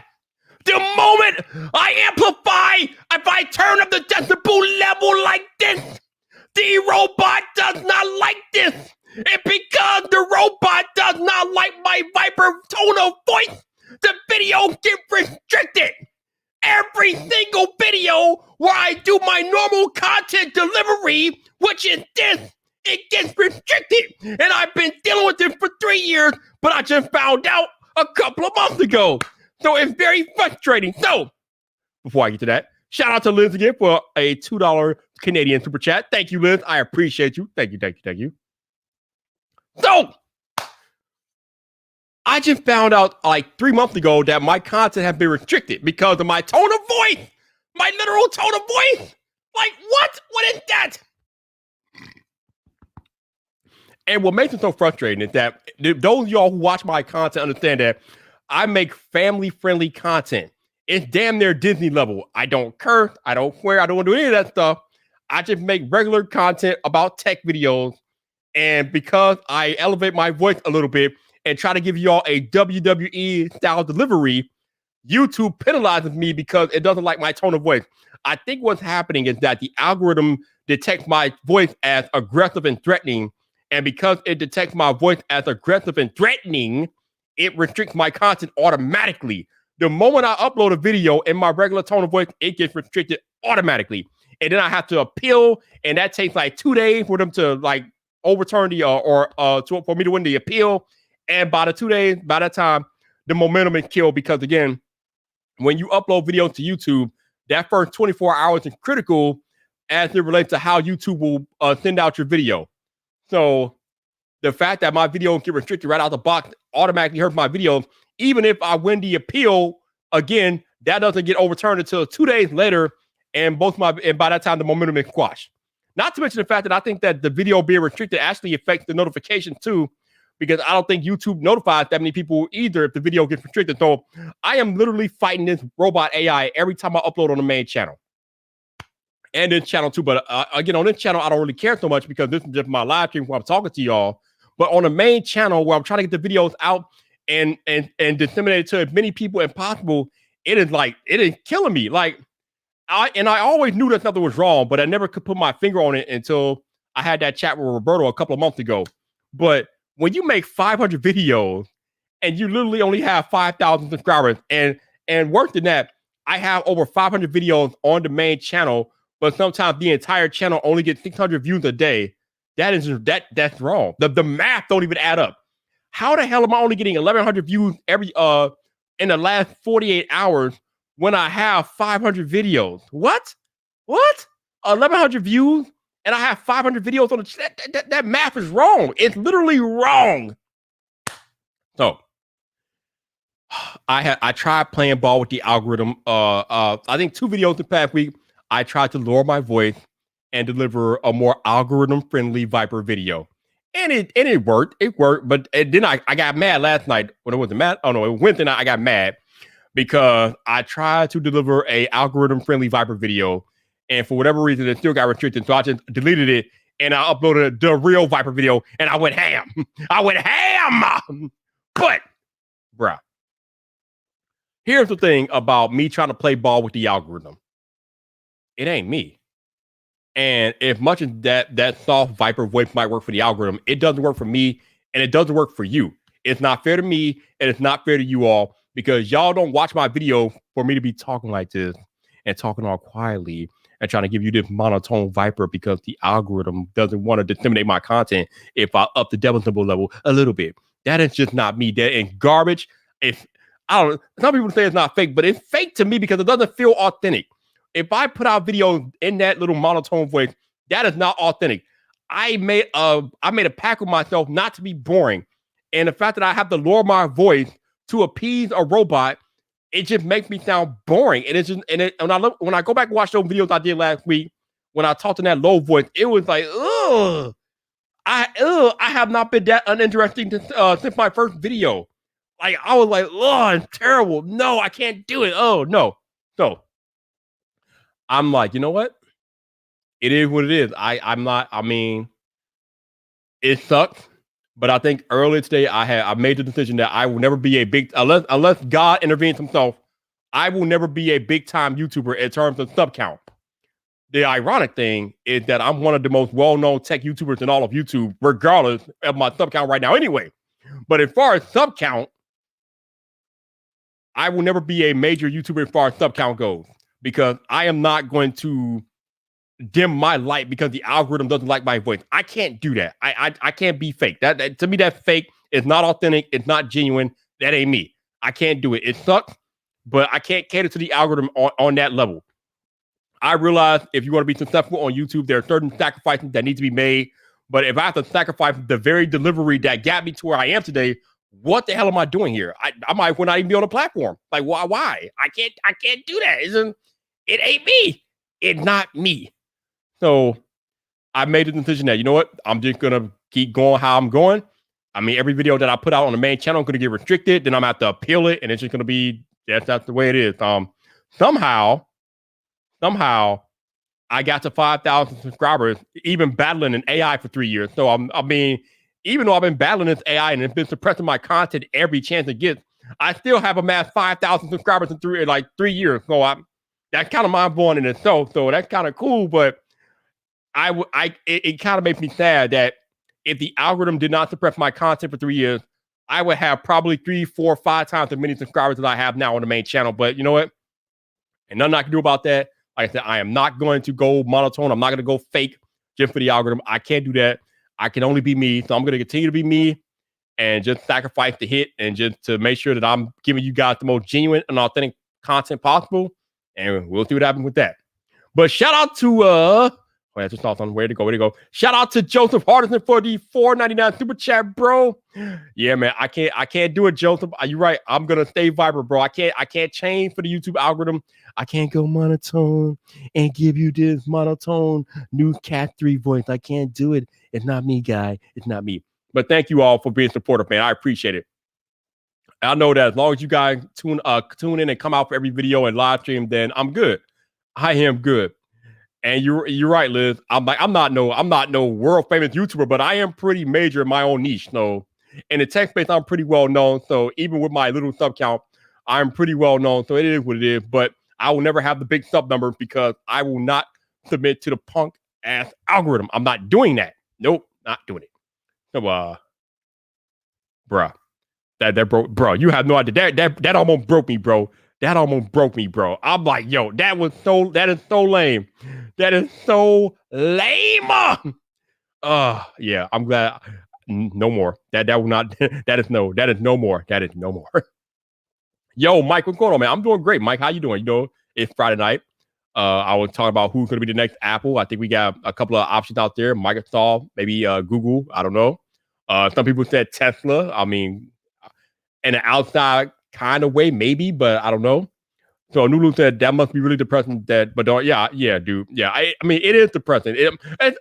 the moment I amplify, if I turn up the decibel level like this, the robot does not like this. And because the robot does not like my Viper tone of voice, video get restricted. Every single video where I do my normal content delivery, which is this, it gets restricted. And I've been dealing with it for 3 years, but I just found out a couple of months ago. So it's very frustrating. So before I get to that, shout out to Liz again for a $2 Canadian super chat. Thank you, Liz. I appreciate you. Thank you. So I just found out like 3 months ago that my content has been restricted because of my tone of voice, my literal tone of voice. Like, what? What is that? And what makes it so frustrating is that those of y'all who watch my content understand that I make family-friendly content. It's damn near Disney level. I don't curse. I don't swear. I don't do any of that stuff. I just make regular content about tech videos. And because I elevate my voice a little bit and try to give y'all a WWE style delivery, YouTube penalizes me because it doesn't like my tone of voice. I think what's happening is that the algorithm detects my voice as aggressive and threatening. And because it detects my voice as aggressive and threatening, it restricts my content automatically. The moment I upload a video in my regular tone of voice, it gets restricted automatically. And then I have to appeal, and that takes like 2 days for them to like overturn the for me to win the appeal. And by the 2 days, by that time, the momentum is killed because again, when you upload videos to YouTube, that first 24 hours is critical as it relates to how YouTube will send out your video. So the fact that my videos get restricted right out the box automatically hurts my videos. Even if I win the appeal, again, that doesn't get overturned until 2 days later, and by that time the momentum is squashed. Not to mention the fact that I think that the video being restricted actually affects the notification too, because I don't think YouTube notifies that many people either if the video gets restricted. So I am literally fighting this robot AI every time I upload on the main channel. And this channel too, but again, on this channel, I don't really care so much because this is just my live stream where I'm talking to y'all. But on the main channel where I'm trying to get the videos out and disseminate it to as many people as possible, it is killing me. Like I always knew that something was wrong, but I never could put my finger on it until I had that chat with Roberto a couple of months ago. But when you make 500 videos and you literally only have 5,000 subscribers, and worse than that, I have over 500 videos on the main channel, but sometimes the entire channel only gets 600 views a day. That's wrong. The math don't even add up. How the hell am I only getting 1,100 views every in the last 48 hours when I have 500 videos? What? 1,100 views and I have 500 videos on the that math is wrong. It's literally wrong. So I tried playing ball with the algorithm. I think 2 videos the past week. I tried to lower my voice and deliver a more algorithm-friendly Viper video. And it worked. It worked. But then I got mad last night. When it wasn't mad. Oh, no. It Wednesday night. I got mad because I tried to deliver a algorithm-friendly Viper video. And for whatever reason, it still got restricted. So I just deleted it. And I uploaded the real Viper video. And I went ham. But, bruh, here's the thing about me trying to play ball with the algorithm. It ain't me. And as much as that soft Viper voice might work for the algorithm, it doesn't work for me and it doesn't work for you. It's not fair to me and it's not fair to you all because y'all don't watch my video for me to be talking like this and talking all quietly and trying to give you this monotone Viper because the algorithm doesn't want to disseminate my content if I up the devil symbol level a little bit. That is just not me. That is garbage. Some people say it's not fake, but it's fake to me because it doesn't feel authentic. If I put out videos in that little monotone voice, that is not authentic. I made a pact with myself not to be boring. And the fact that I have to lower my voice to appease a robot, it just makes me sound boring. And it's just when I go back and watch those videos I did last week, when I talked in that low voice, it was like, ugh. I have not been that uninteresting since my first video. Like I was like, oh, it's terrible. No, I can't do it. Oh no. So I'm like, you know what? It is what it is. It sucks, but I think earlier today I made the decision that I will never be a big unless God intervenes himself, I will never be a big time YouTuber in terms of sub count. The ironic thing is that I'm one of the most well-known tech YouTubers in all of YouTube, regardless of my sub count right now anyway. But as far as sub count, I will never be a major YouTuber as far as sub count goes because I am not going to dim my light because the algorithm doesn't like my voice. I can't do that. I can't be fake. That to me, that's fake. It's not authentic. It's not genuine. That ain't me. I can't do it. It sucks, but I can't cater to the algorithm on that level. I realize if you want to be successful on YouTube, there are certain sacrifices that need to be made. But if I have to sacrifice the very delivery that got me to where I am today, what the hell am I doing here? I might not even be on the platform. Like, why? I can't do that. It ain't me. It's not me. So I made the decision that, you know what? I'm just going to keep going how I'm going. I mean, every video that I put out on the main channel is going to get restricted. Then I'm going to have to appeal it. And it's just going to be, that's the way it is. Somehow, I got to 5,000 subscribers, even battling an AI for 3 years. So, I mean, even though I've been battling this AI and it's been suppressing my content every chance it gets, I still have amassed 5,000 subscribers in 3 years. So, that's kind of mind-blowing in itself. So, that's kind of cool. But it kind of makes me sad that if the algorithm did not suppress my content for 3 years, I would have probably 3, 4, 5 times as many subscribers as I have now on the main channel. But you know what? And nothing I can do about that. Like I said, I am not going to go monotone. I'm not going to go fake just for the algorithm. I can't do that. I can only be me. So I'm going to continue to be me and just sacrifice the hit and just to make sure that I'm giving you guys the most genuine and authentic content possible. And we'll see what happens with that. But shout out to that's just thoughts on where to go. Shout out to Joseph Hardison for the $4.99 super chat, bro. Yeah, man, I can't do it, Joseph. You're right. I'm gonna stay Viper, bro. I can't change for the YouTube algorithm. I can't go monotone and give you this monotone new Cat 3 voice. I can't do it. It's not me, guy. It's not me. But thank you all for being supportive, man. I appreciate it. I know that as long as you guys tune in and come out for every video and live stream, then I'm good. I am good. And you're right, Liz. I'm not no world famous YouTuber, but I am pretty major in my own niche. So in the tech space, I'm pretty well known. So even with my little sub count, I'm pretty well known. So it is what it is. But I will never have the big sub numbers because I will not submit to the punk ass algorithm. I'm not doing that. Nope, not doing it. So bruh. That broke, bro. You have no idea. That almost broke me, bro. That almost broke me, bro. I'm like, yo, that is so lame. That is so lame. Yeah, I'm glad. No more. That will not. That is no more. That is no more. Yo, Mike, what's going on, man? I'm doing great, Mike. How you doing? You know, it's Friday night. I was talking about who's going to be the next Apple. I think we got a couple of options out there. Microsoft, maybe Google. I don't know. Some people said Tesla. I mean, in an outside kind of way, maybe, but I don't know. So Nulu said that must be really depressing. But don't, yeah, dude, yeah. I mean, it is depressing.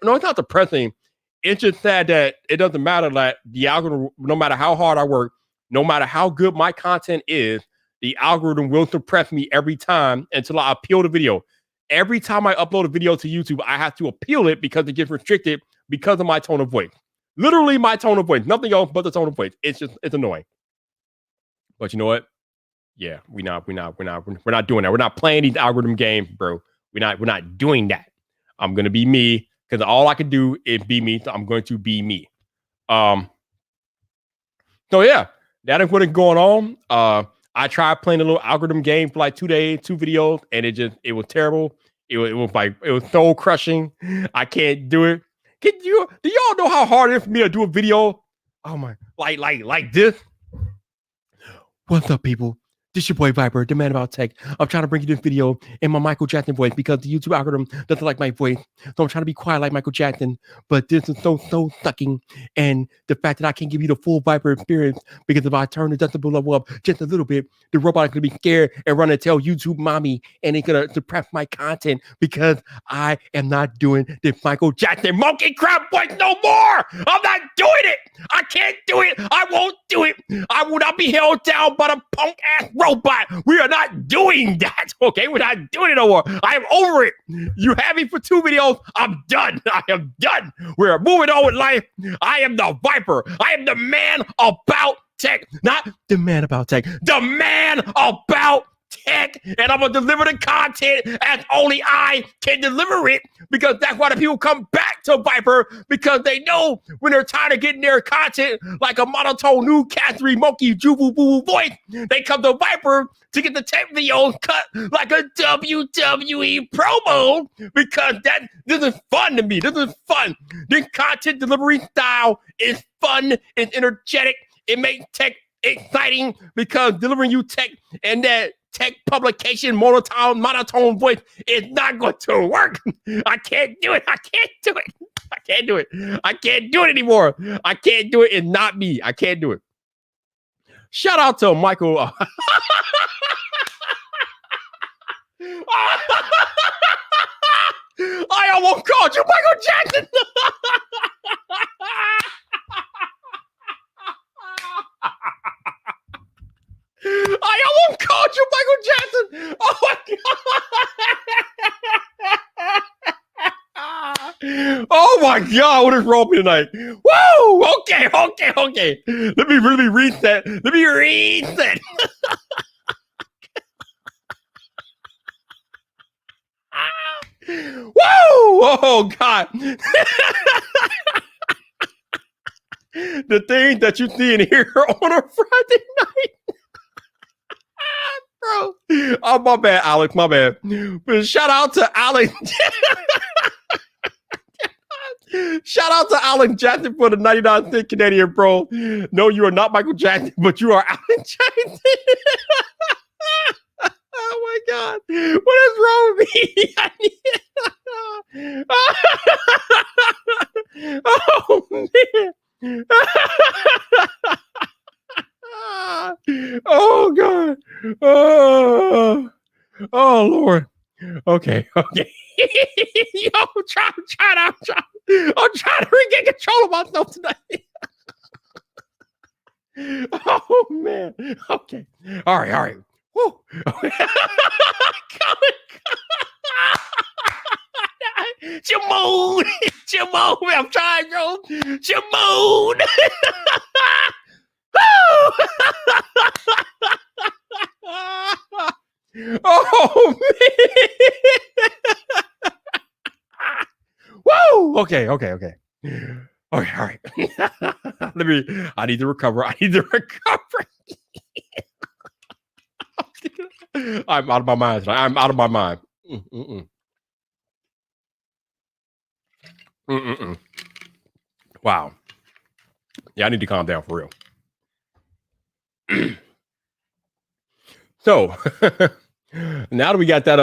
No, it's not depressing. It's just sad that it doesn't matter that the algorithm, no matter how hard I work, no matter how good my content is, the algorithm will suppress me every time until I appeal the video. Every time I upload a video to YouTube, I have to appeal it because it gets restricted because of my tone of voice. Literally my tone of voice, nothing else but the tone of voice. It's annoying. But you know what? Yeah, we're not doing that. We're not playing these algorithm games, bro. We're not doing that. I'm gonna be me because all I can do is be me. So I'm going to be me. So yeah, that is what is going on. I tried playing a little algorithm game for like 2 days, 2 videos, and it was terrible. It was soul crushing. I can't do it. Do y'all know how hard it is for me to do a video? Oh my, like this. What's up, people? This is your boy Viper, the man about tech. I'm trying to bring you this video in my Michael Jackson voice because the YouTube algorithm doesn't like my voice. So I'm trying to be quiet like Michael Jackson. But this is so sucking. And the fact that I can't give you the full Viper experience because if I turn the decibel level up just a little bit, the robot is going to be scared and run and tell YouTube mommy and it's going to suppress my content because I am not doing the Michael Jackson monkey crap voice no more. I'm not doing it. I can't do it. I won't do it. I will not be held down by the punk ass robot. We are not doing that. Okay, we're not doing it no more. I am over it. You have me for 2 videos. I'm done. I am done. We're moving on with life. I am the Viper. I am the man about tech. Not the man about tech. The man about tech, and I'm gonna deliver the content as only I can deliver it, because that's why the people come back to Viper, because they know when they're tired of getting their content like a monotone new Catherine Monkey Jubu Boo voice, they come to Viper to get the tech videos cut like a WWE promo, because this is fun to me. This is fun. This content delivery style is fun, it's energetic, it makes tech exciting, because delivering you tech and that tech publication monotone voice is not going to work. I can't do it. I can't do it. I can't do it. I can't do it anymore. I can't do it. It's not me. I can't do it. Shout out to Michael. I almost called you Michael Jackson. I almost called you Michael Jackson. Oh my god. Oh my god, what is wrong with me tonight? Woo! Okay. Let me really reset. Woo! Oh God. The thing that you see and hear on a Friday night. Bro. Oh, my bad, Alex. My bad. But shout out to Alex. Shout out to Alan Jackson for the 99-cent Canadian, bro. No, you are not Michael Jackson, but you are Alan Jackson. Oh my God. What is wrong with me? Oh man. Oh God. Oh Lord. Okay. Yo, I'm trying to regain control of myself tonight. Oh man. Okay. All right. Woo. Jamon. I'm trying, bro. Jamon. Oh man. Woo. Okay. All right. I need to recover. I'm out of my mind tonight. I'm out of my mind. Wow. Yeah, I need to calm down for real. So now that we got that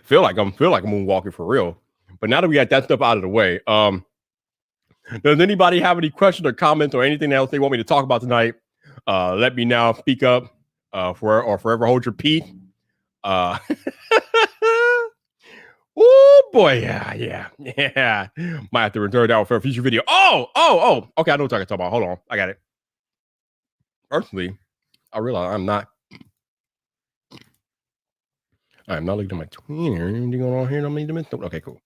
feel like I'm moonwalking for real. But now that we got that stuff out of the way, does anybody have any questions or comments or anything else they want me to talk about tonight? Let me now speak up, forever hold your peace. Oh boy, yeah. Might have to return that for a future video. Oh. Okay, I know what I can talk about. Hold on, I got it. Personally, I realize I'm not looking at my Twitter. Anything going on here? Don't need to miss. Okay, cool.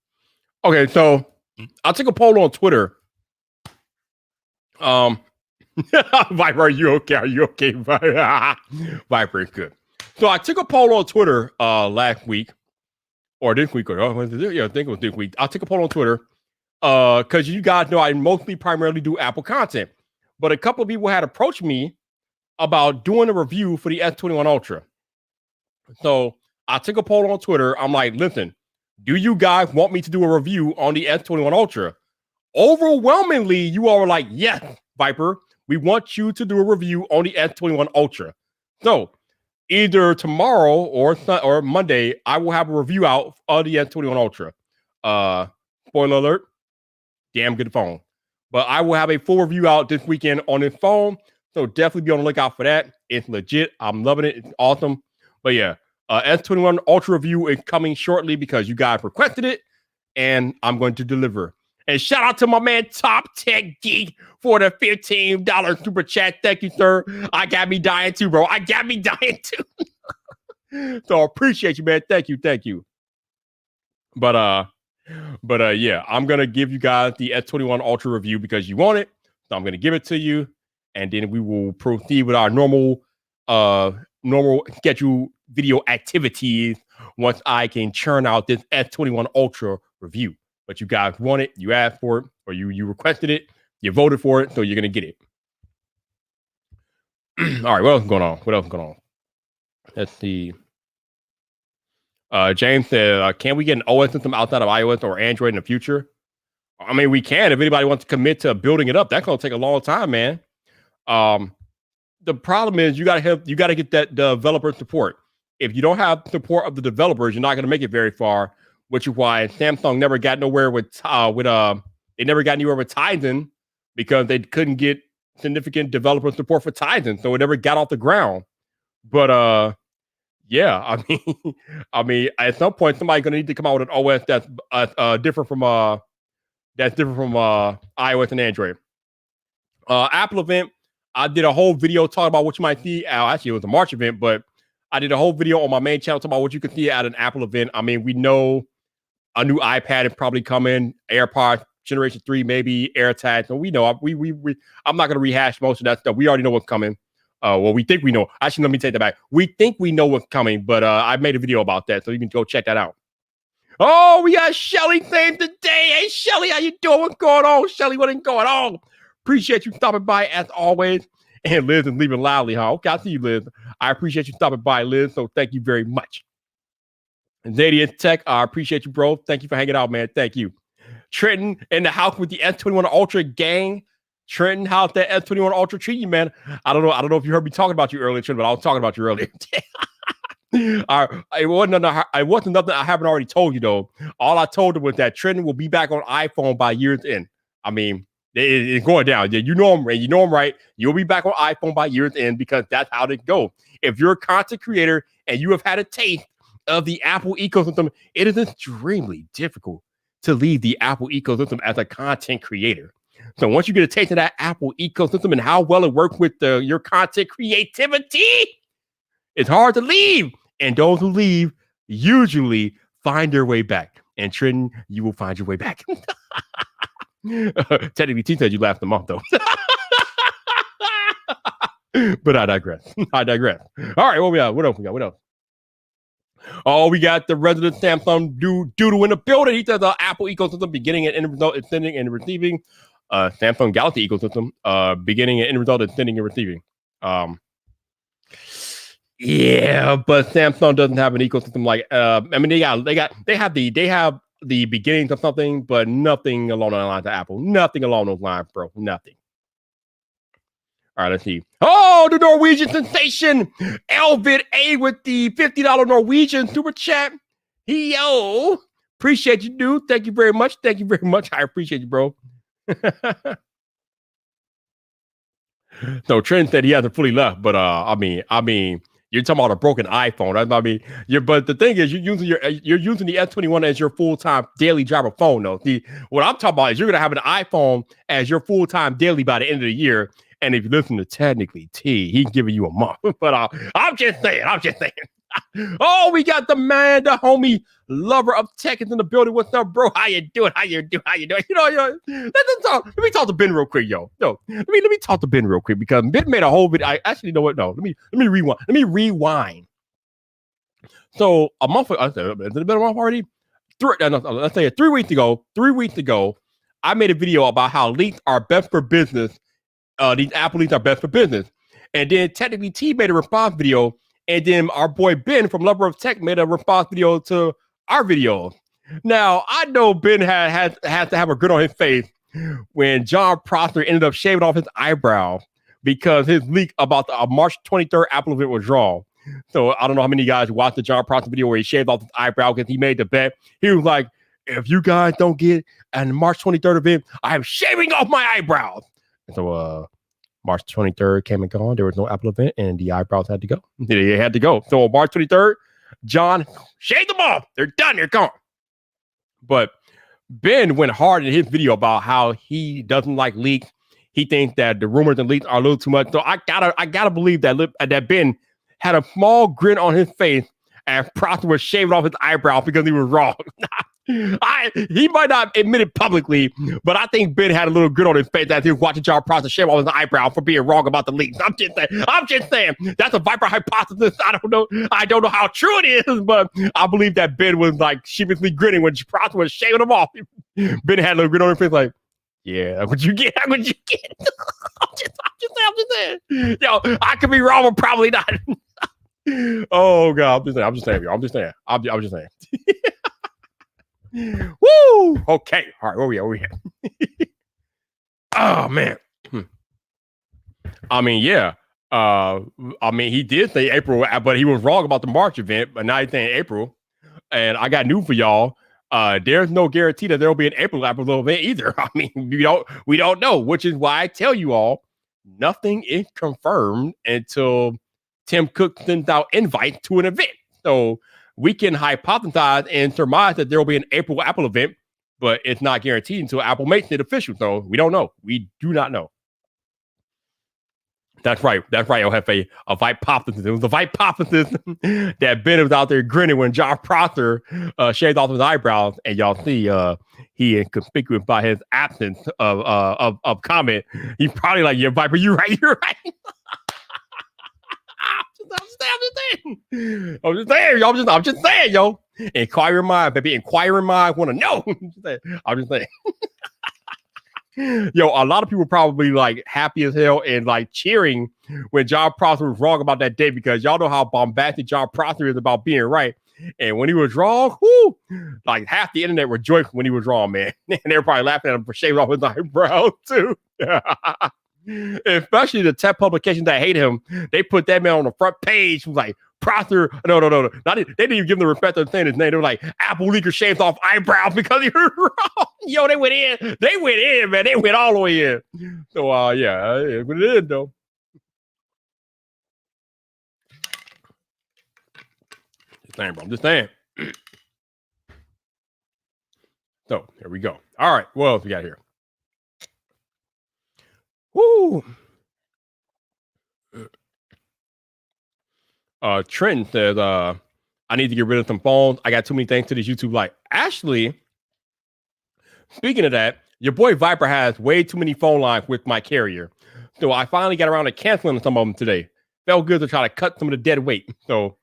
Okay, so I took a poll on Twitter. Viper, are you okay? Viper is good. So I took a poll on Twitter last week. Or this week, I think it was this week. I took a poll on Twitter because you guys know I primarily do Apple content. But a couple of people had approached me about doing a review for the S21 Ultra. So I took a poll on Twitter. I'm like, listen, do you guys want me to do a review on the S21 Ultra? Overwhelmingly, you all were like, yes, Viper, we want you to do a review on the S21 Ultra. So either tomorrow or Monday, I will have a review out of the S21 Ultra. Spoiler alert, damn good phone. But I will have a full review out this weekend on this phone. So definitely be on the lookout for that. It's legit. I'm loving it. It's awesome. But yeah, S21 Ultra review is coming shortly because you guys requested it, and I'm going to deliver. And shout out to my man Top Tech Geek for the $15 super chat. Thank you, sir. I got me dying too, bro. So I appreciate you, man. Thank you. But yeah, I'm gonna give you guys the S21 Ultra review because you want it. So I'm gonna give it to you, and then we will proceed with our normal normal scheduled video activities once I can churn out this S21 Ultra review. But you guys want it, you asked for it, or you requested it, you voted for it, so you're gonna get it. All right, what else is going on? What else is going on? Let's see. James said, can we get an OS system outside of iOS or Android in the future? I mean, we can if anybody wants to commit to building it up. That's gonna take a long time, man. The problem is you gotta get that developer support. If you don't have support of the developers, you're not gonna make it very far. Which is why Samsung never got nowhere they never got anywhere with Tizen because they couldn't get significant developer support for Tizen, so it never got off the ground. But yeah, I mean, at some point somebody's gonna need to come out with an OS that's different from iOS and Android. Apple event, I did a whole video talking about what you might see. Actually, it was a March event, but I did a whole video on my main channel talking about what you can see at an Apple event. I mean, we know a new iPad is probably coming, AirPods Generation 3, maybe AirTags. So we know. I'm not going to rehash most of that stuff. We already know what's coming. Well, we think we know. Actually, let me take that back. We think we know what's coming, but I made a video about that, so you can go check that out. Oh, we got Shelly saying today. Hey, Shelly, how you doing? What's going on? Shelly, what is going on? Appreciate you stopping by as always. And Liz is leaving loudly, huh? Okay, I see you, Liz. I appreciate you stopping by, Liz, so thank you very much. Zadian Tech, I appreciate you, bro. Thank you for hanging out, man. Thank you. Trenton in the house with the S21 Ultra gang. Trenton, how's that S21 Ultra treat you, man? I don't know if you heard me talking about you earlier, Trenton, but I was talking about you earlier. It wasn't nothing I haven't already told you, though. All I told him was that Trenton will be back on iPhone by year's end. I mean, it's going down. Yeah, you know him right. You'll be back on iPhone by year's end because that's how they go. If you're a content creator and you have had a taste of the Apple ecosystem, it is extremely difficult to leave the Apple ecosystem as a content creator. So once you get a taste of that Apple ecosystem and how well it works with your content creativity, it's hard to leave. And those who leave usually find their way back. And Trenton, you will find your way back. Technically, T said you laughed them off, though. But I digress. All right, what else we got? Oh, we got the resident Samsung doodle in the building. He says the Apple ecosystem beginning and end result is sending and receiving. Samsung Galaxy ecosystem beginning and end result is sending and receiving. Yeah, but Samsung doesn't have an ecosystem like they have the beginnings of something, but nothing along the lines of Apple. Nothing along those lines, bro. Nothing. All right, let's see. Oh, the Norwegian sensation. Elvid A with the $50 Norwegian super chat. Yo. Appreciate you, dude. Thank you very much. I appreciate you, bro. So Trent said he hasn't fully left, but I mean, you're talking about a broken iPhone. But the thing is, you're using the S21 as your full-time daily driver phone, though. What I'm talking about is you're gonna have an iPhone as your full-time daily by the end of the year. And if you listen to Technically T, he's giving you a month. But I'm just saying. Oh, we got the man, the homie, lover of tech is in the building. What's up, bro? How you doing? You know, let me talk to Ben real quick, yo. No, let me talk to Ben real quick because Ben made a whole video. I actually know what. No, let me rewind. Rewind. So a month ago, has it been a month already? Let's say 3 weeks ago. 3 weeks ago, I made a video about how leaks are best for business. These Apple leaks are best for business, and then Technically T made a response video. And then our boy Ben from Lover of Tech made a response video to our video. Now, I know Ben has to have a grin on his face when John Prosser ended up shaving off his eyebrow because his leak about the March 23rd Apple event was wrong. So I don't know how many of you guys watched the John Prosser video where he shaved off his eyebrow because he made the bet. He was like, if you guys don't get an March 23rd event, I am shaving off my eyebrows. And so, March 23rd came and gone. There was no Apple event, and the eyebrows had to go. They had to go. So on March 23rd, John shaved them off. They're done. They're gone. But Ben went hard in his video about how he doesn't like leaks. He thinks that the rumors and leaks are a little too much. So I gotta believe that Ben had a small grin on his face and Prosser was shaving off his eyebrows because he was wrong. He might not admit it publicly, but I think Ben had a little grin on his face as he was watching John Prosser shave off his eyebrow for being wrong about the leaks. I'm just saying. That's a Viper hypothesis. I don't know how true it is, but I believe that Ben was like sheepishly grinning when Prosser was shaving him off. Ben had a little grin on his face, like, yeah, that's what you get. That's what you get. I'm just saying. Yo, I could be wrong, but probably not. Oh God, I'm just saying. I'm just saying. Woo! Okay. All right, where we at? Oh man. I mean, yeah. He did say April, but he was wrong about the March event, but now he's saying April. And I got news for y'all. There's no guarantee that there'll be an April event either. I mean, we don't know, which is why I tell you all, nothing is confirmed until Tim Cook sends out invites to an event. So we can hypothesize and surmise that there will be an April Apple event, but it's not guaranteed until Apple makes it official. So we don't know. We do not know. That's right. I'll have a hypothesis. It was a hypothesis that Ben was out there grinning when John Prosser shaved off his eyebrows, and y'all see he is conspicuous by his absence of comment. He's probably like, "Yeah, Viper, you're right." I'm just saying, yo. Inquiring mind, baby. Inquiring mind want to know. I'm just saying. Yo, a lot of people probably like happy as hell and like cheering when John Prosser was wrong about that day, because y'all know how bombastic John Prosser is about being right. And when he was wrong, whoo, like half the internet rejoiced when he was wrong, man. And they were probably laughing at him for shaving off his eyebrows too. Especially the tech publications that hate him. They put that man on the front page. Like, Prosser, no. They didn't even give him the respect of saying his name. They were like, Apple leaker shaved off eyebrows because he was wrong. Yo, they went in, man. They went all the way in. So, yeah, it is, though. I'm just saying. So, here we go. All right, what else we got here? Woo! Trenton says, I need to get rid of some phones. I got too many things to this YouTube. Like, actually, speaking of that, your boy Viper has way too many phone lines with my carrier. So I finally got around to canceling some of them today. Felt good to try to cut some of the dead weight. So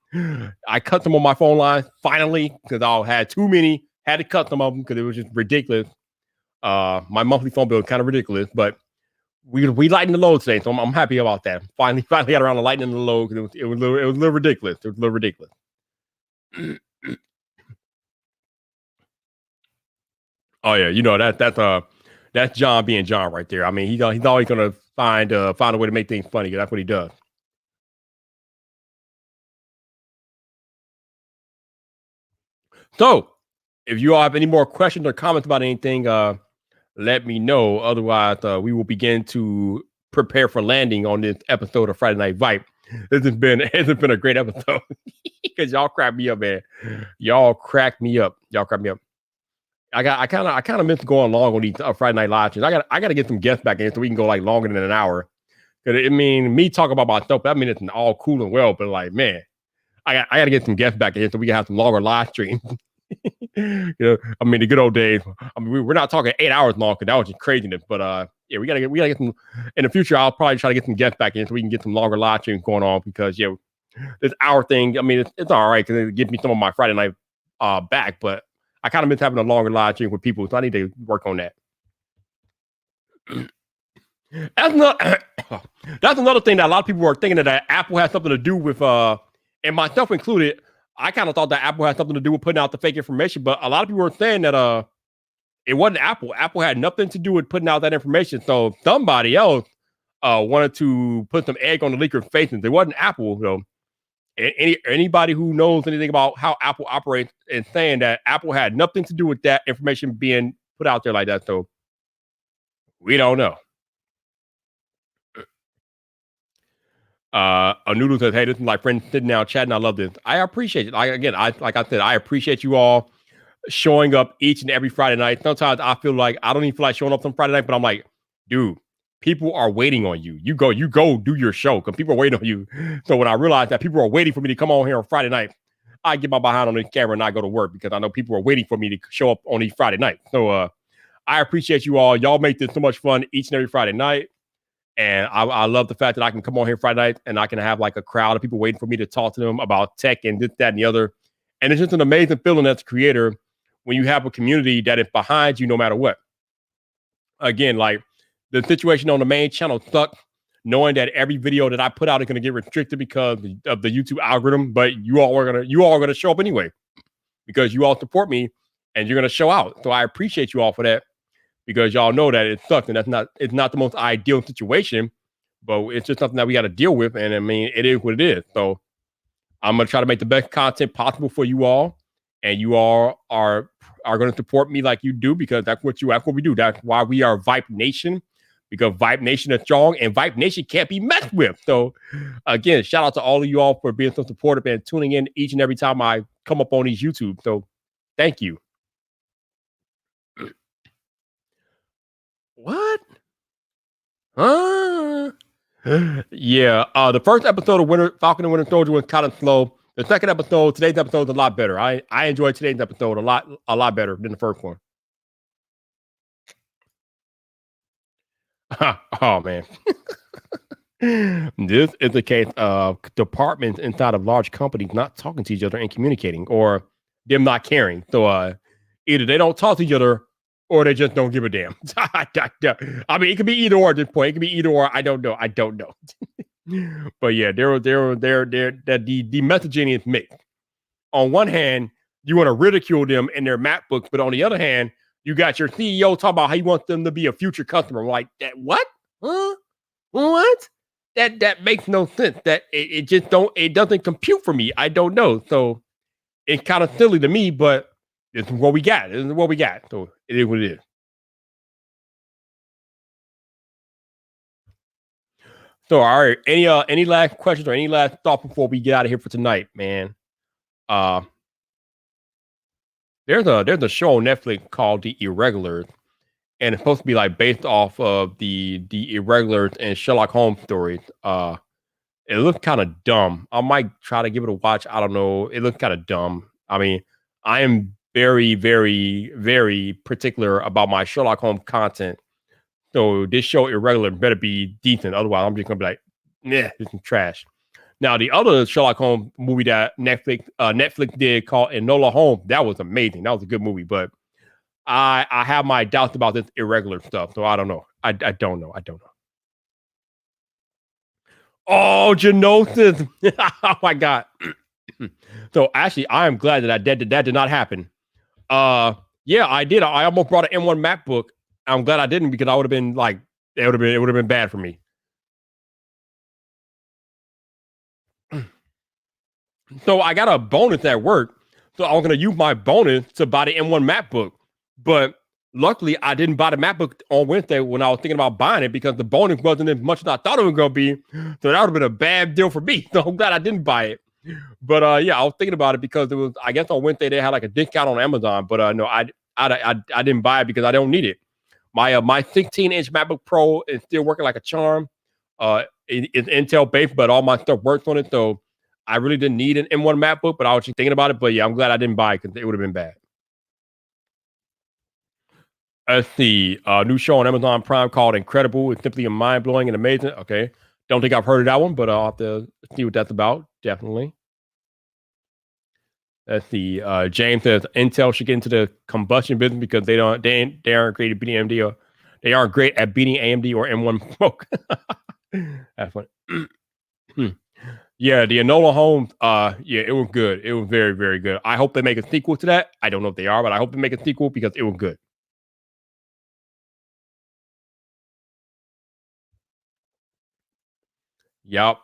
I cut some of my phone lines finally, because I had too many. Had to cut some of them because it was just ridiculous. My monthly phone bill is kind of ridiculous, but we lightened the load today, so I'm happy about that. Finally got around to lightening the load because it was a little ridiculous. It was a little ridiculous. Oh yeah, you know that's John being John right there. I mean, he's always gonna find a way to make things funny, because that's what he does. So, if you all have any more questions or comments about anything, let me know. Otherwise, we will begin to prepare for landing on this episode of Friday Night Vibe. This has been a great episode because y'all crack me up, man. Y'all crack me up. I kind of meant to go on long on these Friday Night Live streams. I got to get some guests back in so we can go like longer than an hour. Because I mean, me talking about myself, I mean, it's all cool and well, but like, man, I got to get some guests back in so we can have some longer live streams. You know, I mean, the good old days. I mean, we're not talking 8 hours long because that was just craziness. But yeah, we gotta get some in the future. I'll probably try to get some guests back in so we can get some longer live streams going on, because yeah, this hour thing. I mean, it's all right because it gives me some of my Friday night back, but I kind of miss having a longer live stream with people, so I need to work on that. That's another thing that a lot of people are thinking that Apple has something to do with, and myself included. I kind of thought that Apple had something to do with putting out the fake information, but a lot of people were saying that it wasn't Apple. Apple had nothing to do with putting out that information. So somebody else wanted to put some egg on the leaker's faces. It wasn't Apple, though. Anybody who knows anything about how Apple operates is saying that Apple had nothing to do with that information being put out there like that. So we don't know. A noodle says, "Hey, this is my friend sitting down chatting. I love this. I appreciate it. Like I said, I appreciate you all showing up each and every Friday night. Sometimes I feel like I don't even feel like showing up on Friday night, but I'm like, dude, people are waiting on you. You go do your show because people are waiting on you. So when I realized that people are waiting for me to come on here on Friday night, I get my behind on the camera and I go to work because I know people are waiting for me to show up on these Friday nights. So I appreciate you all. Y'all make this so much fun each and every Friday night. And I love the fact that I can come on here Friday night and I can have like a crowd of people waiting for me to talk to them about tech and this, that, and the other. And it's just an amazing feeling as a creator when you have a community that is behind you no matter what. Again, like the situation on the main channel sucks, knowing that every video that I put out is going to get restricted because of the YouTube algorithm, but you all are going to show up anyway because you all support me and you're going to show out. So I appreciate you all for that because y'all know that it sucks and it's not the most ideal situation, but it's just something that we got to deal with. And I mean, it is what it is. So I'm going to try to make the best content possible for you all. And you all are going to support me like you do because that's what we do. That's why we are Vibe Nation, because Vibe Nation is strong and Vibe Nation can't be messed with. So again, shout out to all of you all for being so supportive and tuning in each and every time I come up on these YouTube. So thank you. What? Yeah. The first episode of Falcon and Winter Soldier was kind of slow. The second episode, today's episode is a lot better. I enjoyed today's episode a lot better than the first one. Oh man. This is the case of departments inside of large companies not talking to each other and communicating, or them not caring. So either they don't talk to each other or they just don't give a damn. I mean, it could be either or at this point. It could be either or. I don't know. But yeah, the messaging is mixed. On one hand, you want to ridicule them in their MacBooks, but on the other hand, you got your CEO talking about how he wants them to be a future customer. Like that, what? Huh? What? That makes no sense. That it doesn't compute for me. I don't know. So it's kind of silly to me, but it's what we got. This is what we got. So it is what it is. So, all right. Any last questions or any last thought before we get out of here for tonight, man? There's a show on Netflix called The Irregulars, and it's supposed to be like based off of the Irregulars and Sherlock Holmes stories. It looks kind of dumb. I might try to give it a watch. I don't know. It looks kind of dumb. I mean, I am very, very, very particular about my Sherlock Holmes content. So this show Irregular better be decent. Otherwise, I'm just gonna be like, nah, this is trash. Now, the other Sherlock Holmes movie that Netflix did called Enola Holmes, that was amazing. That was a good movie, but I have my doubts about this irregular stuff. So I don't know. I don't know. Oh, Genosis. Oh my God. So actually, I am glad that that did not happen. Yeah, I did. I almost brought an M1 MacBook. I'm glad I didn't because I would have been like, it would have been bad for me. So I got a bonus at work. So I was going to use my bonus to buy the M1 MacBook. But luckily, I didn't buy the MacBook on Wednesday when I was thinking about buying it because the bonus wasn't as much as I thought it was going to be. So that would have been a bad deal for me. So I'm glad I didn't buy it. But yeah, I was thinking about it because it was, I guess on Wednesday they had like a discount on Amazon. But no, I didn't buy it because I don't need it. My 16-inch MacBook Pro is still working like a charm. It's Intel based, but all my stuff works on it. So I really didn't need an M1 MacBook, but I was just thinking about it. But yeah, I'm glad I didn't buy it because it would have been bad. Let's see. New show on Amazon Prime called Incredible. It's simply mind-blowing and amazing. Okay. Don't think I've heard of that one, but I'll have to see what that's about. Definitely. Let's see. James says Intel should get into the combustion business because they aren't great at beating AMD or they aren't great at beating AMD or M1 smoke. That's funny. Yeah, the Enola Holmes, yeah, it was good. It was very, very good. I hope they make a sequel to that. I don't know if they are, but I hope they make a sequel because it was good. Yep.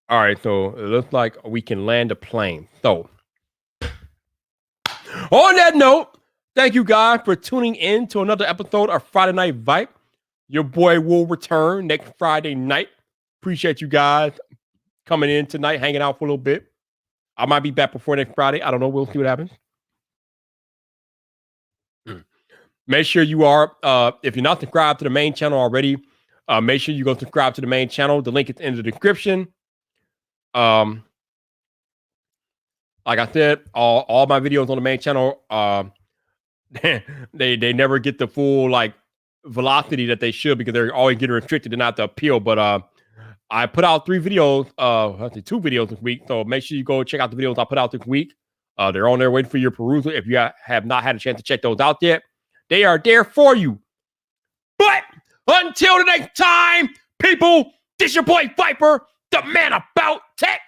All right, so it looks like we can land a plane. So, on that note, thank you guys for tuning in to another episode of Friday Night Vibe. Your boy will return next Friday night. Appreciate you guys coming in tonight, hanging out for a little bit. I might be back before next Friday. I don't know. We'll see what happens. Make sure you are, if you're not subscribed to the main channel already, make sure you go subscribe to the main channel. The link is in the description. Like I said, all my videos on the main channel, they never get the full like velocity that they should because they're always getting restricted and not to appeal. But I put out 3 videos, I think 2 videos this week. So make sure you go check out the videos I put out this week. They're on there waiting for your perusal. If you have not had a chance to check those out yet, they are there for you. But until the next time, people, this your boy Viper, the man about tech.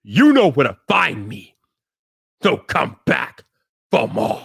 You know where to find me. So come back for more.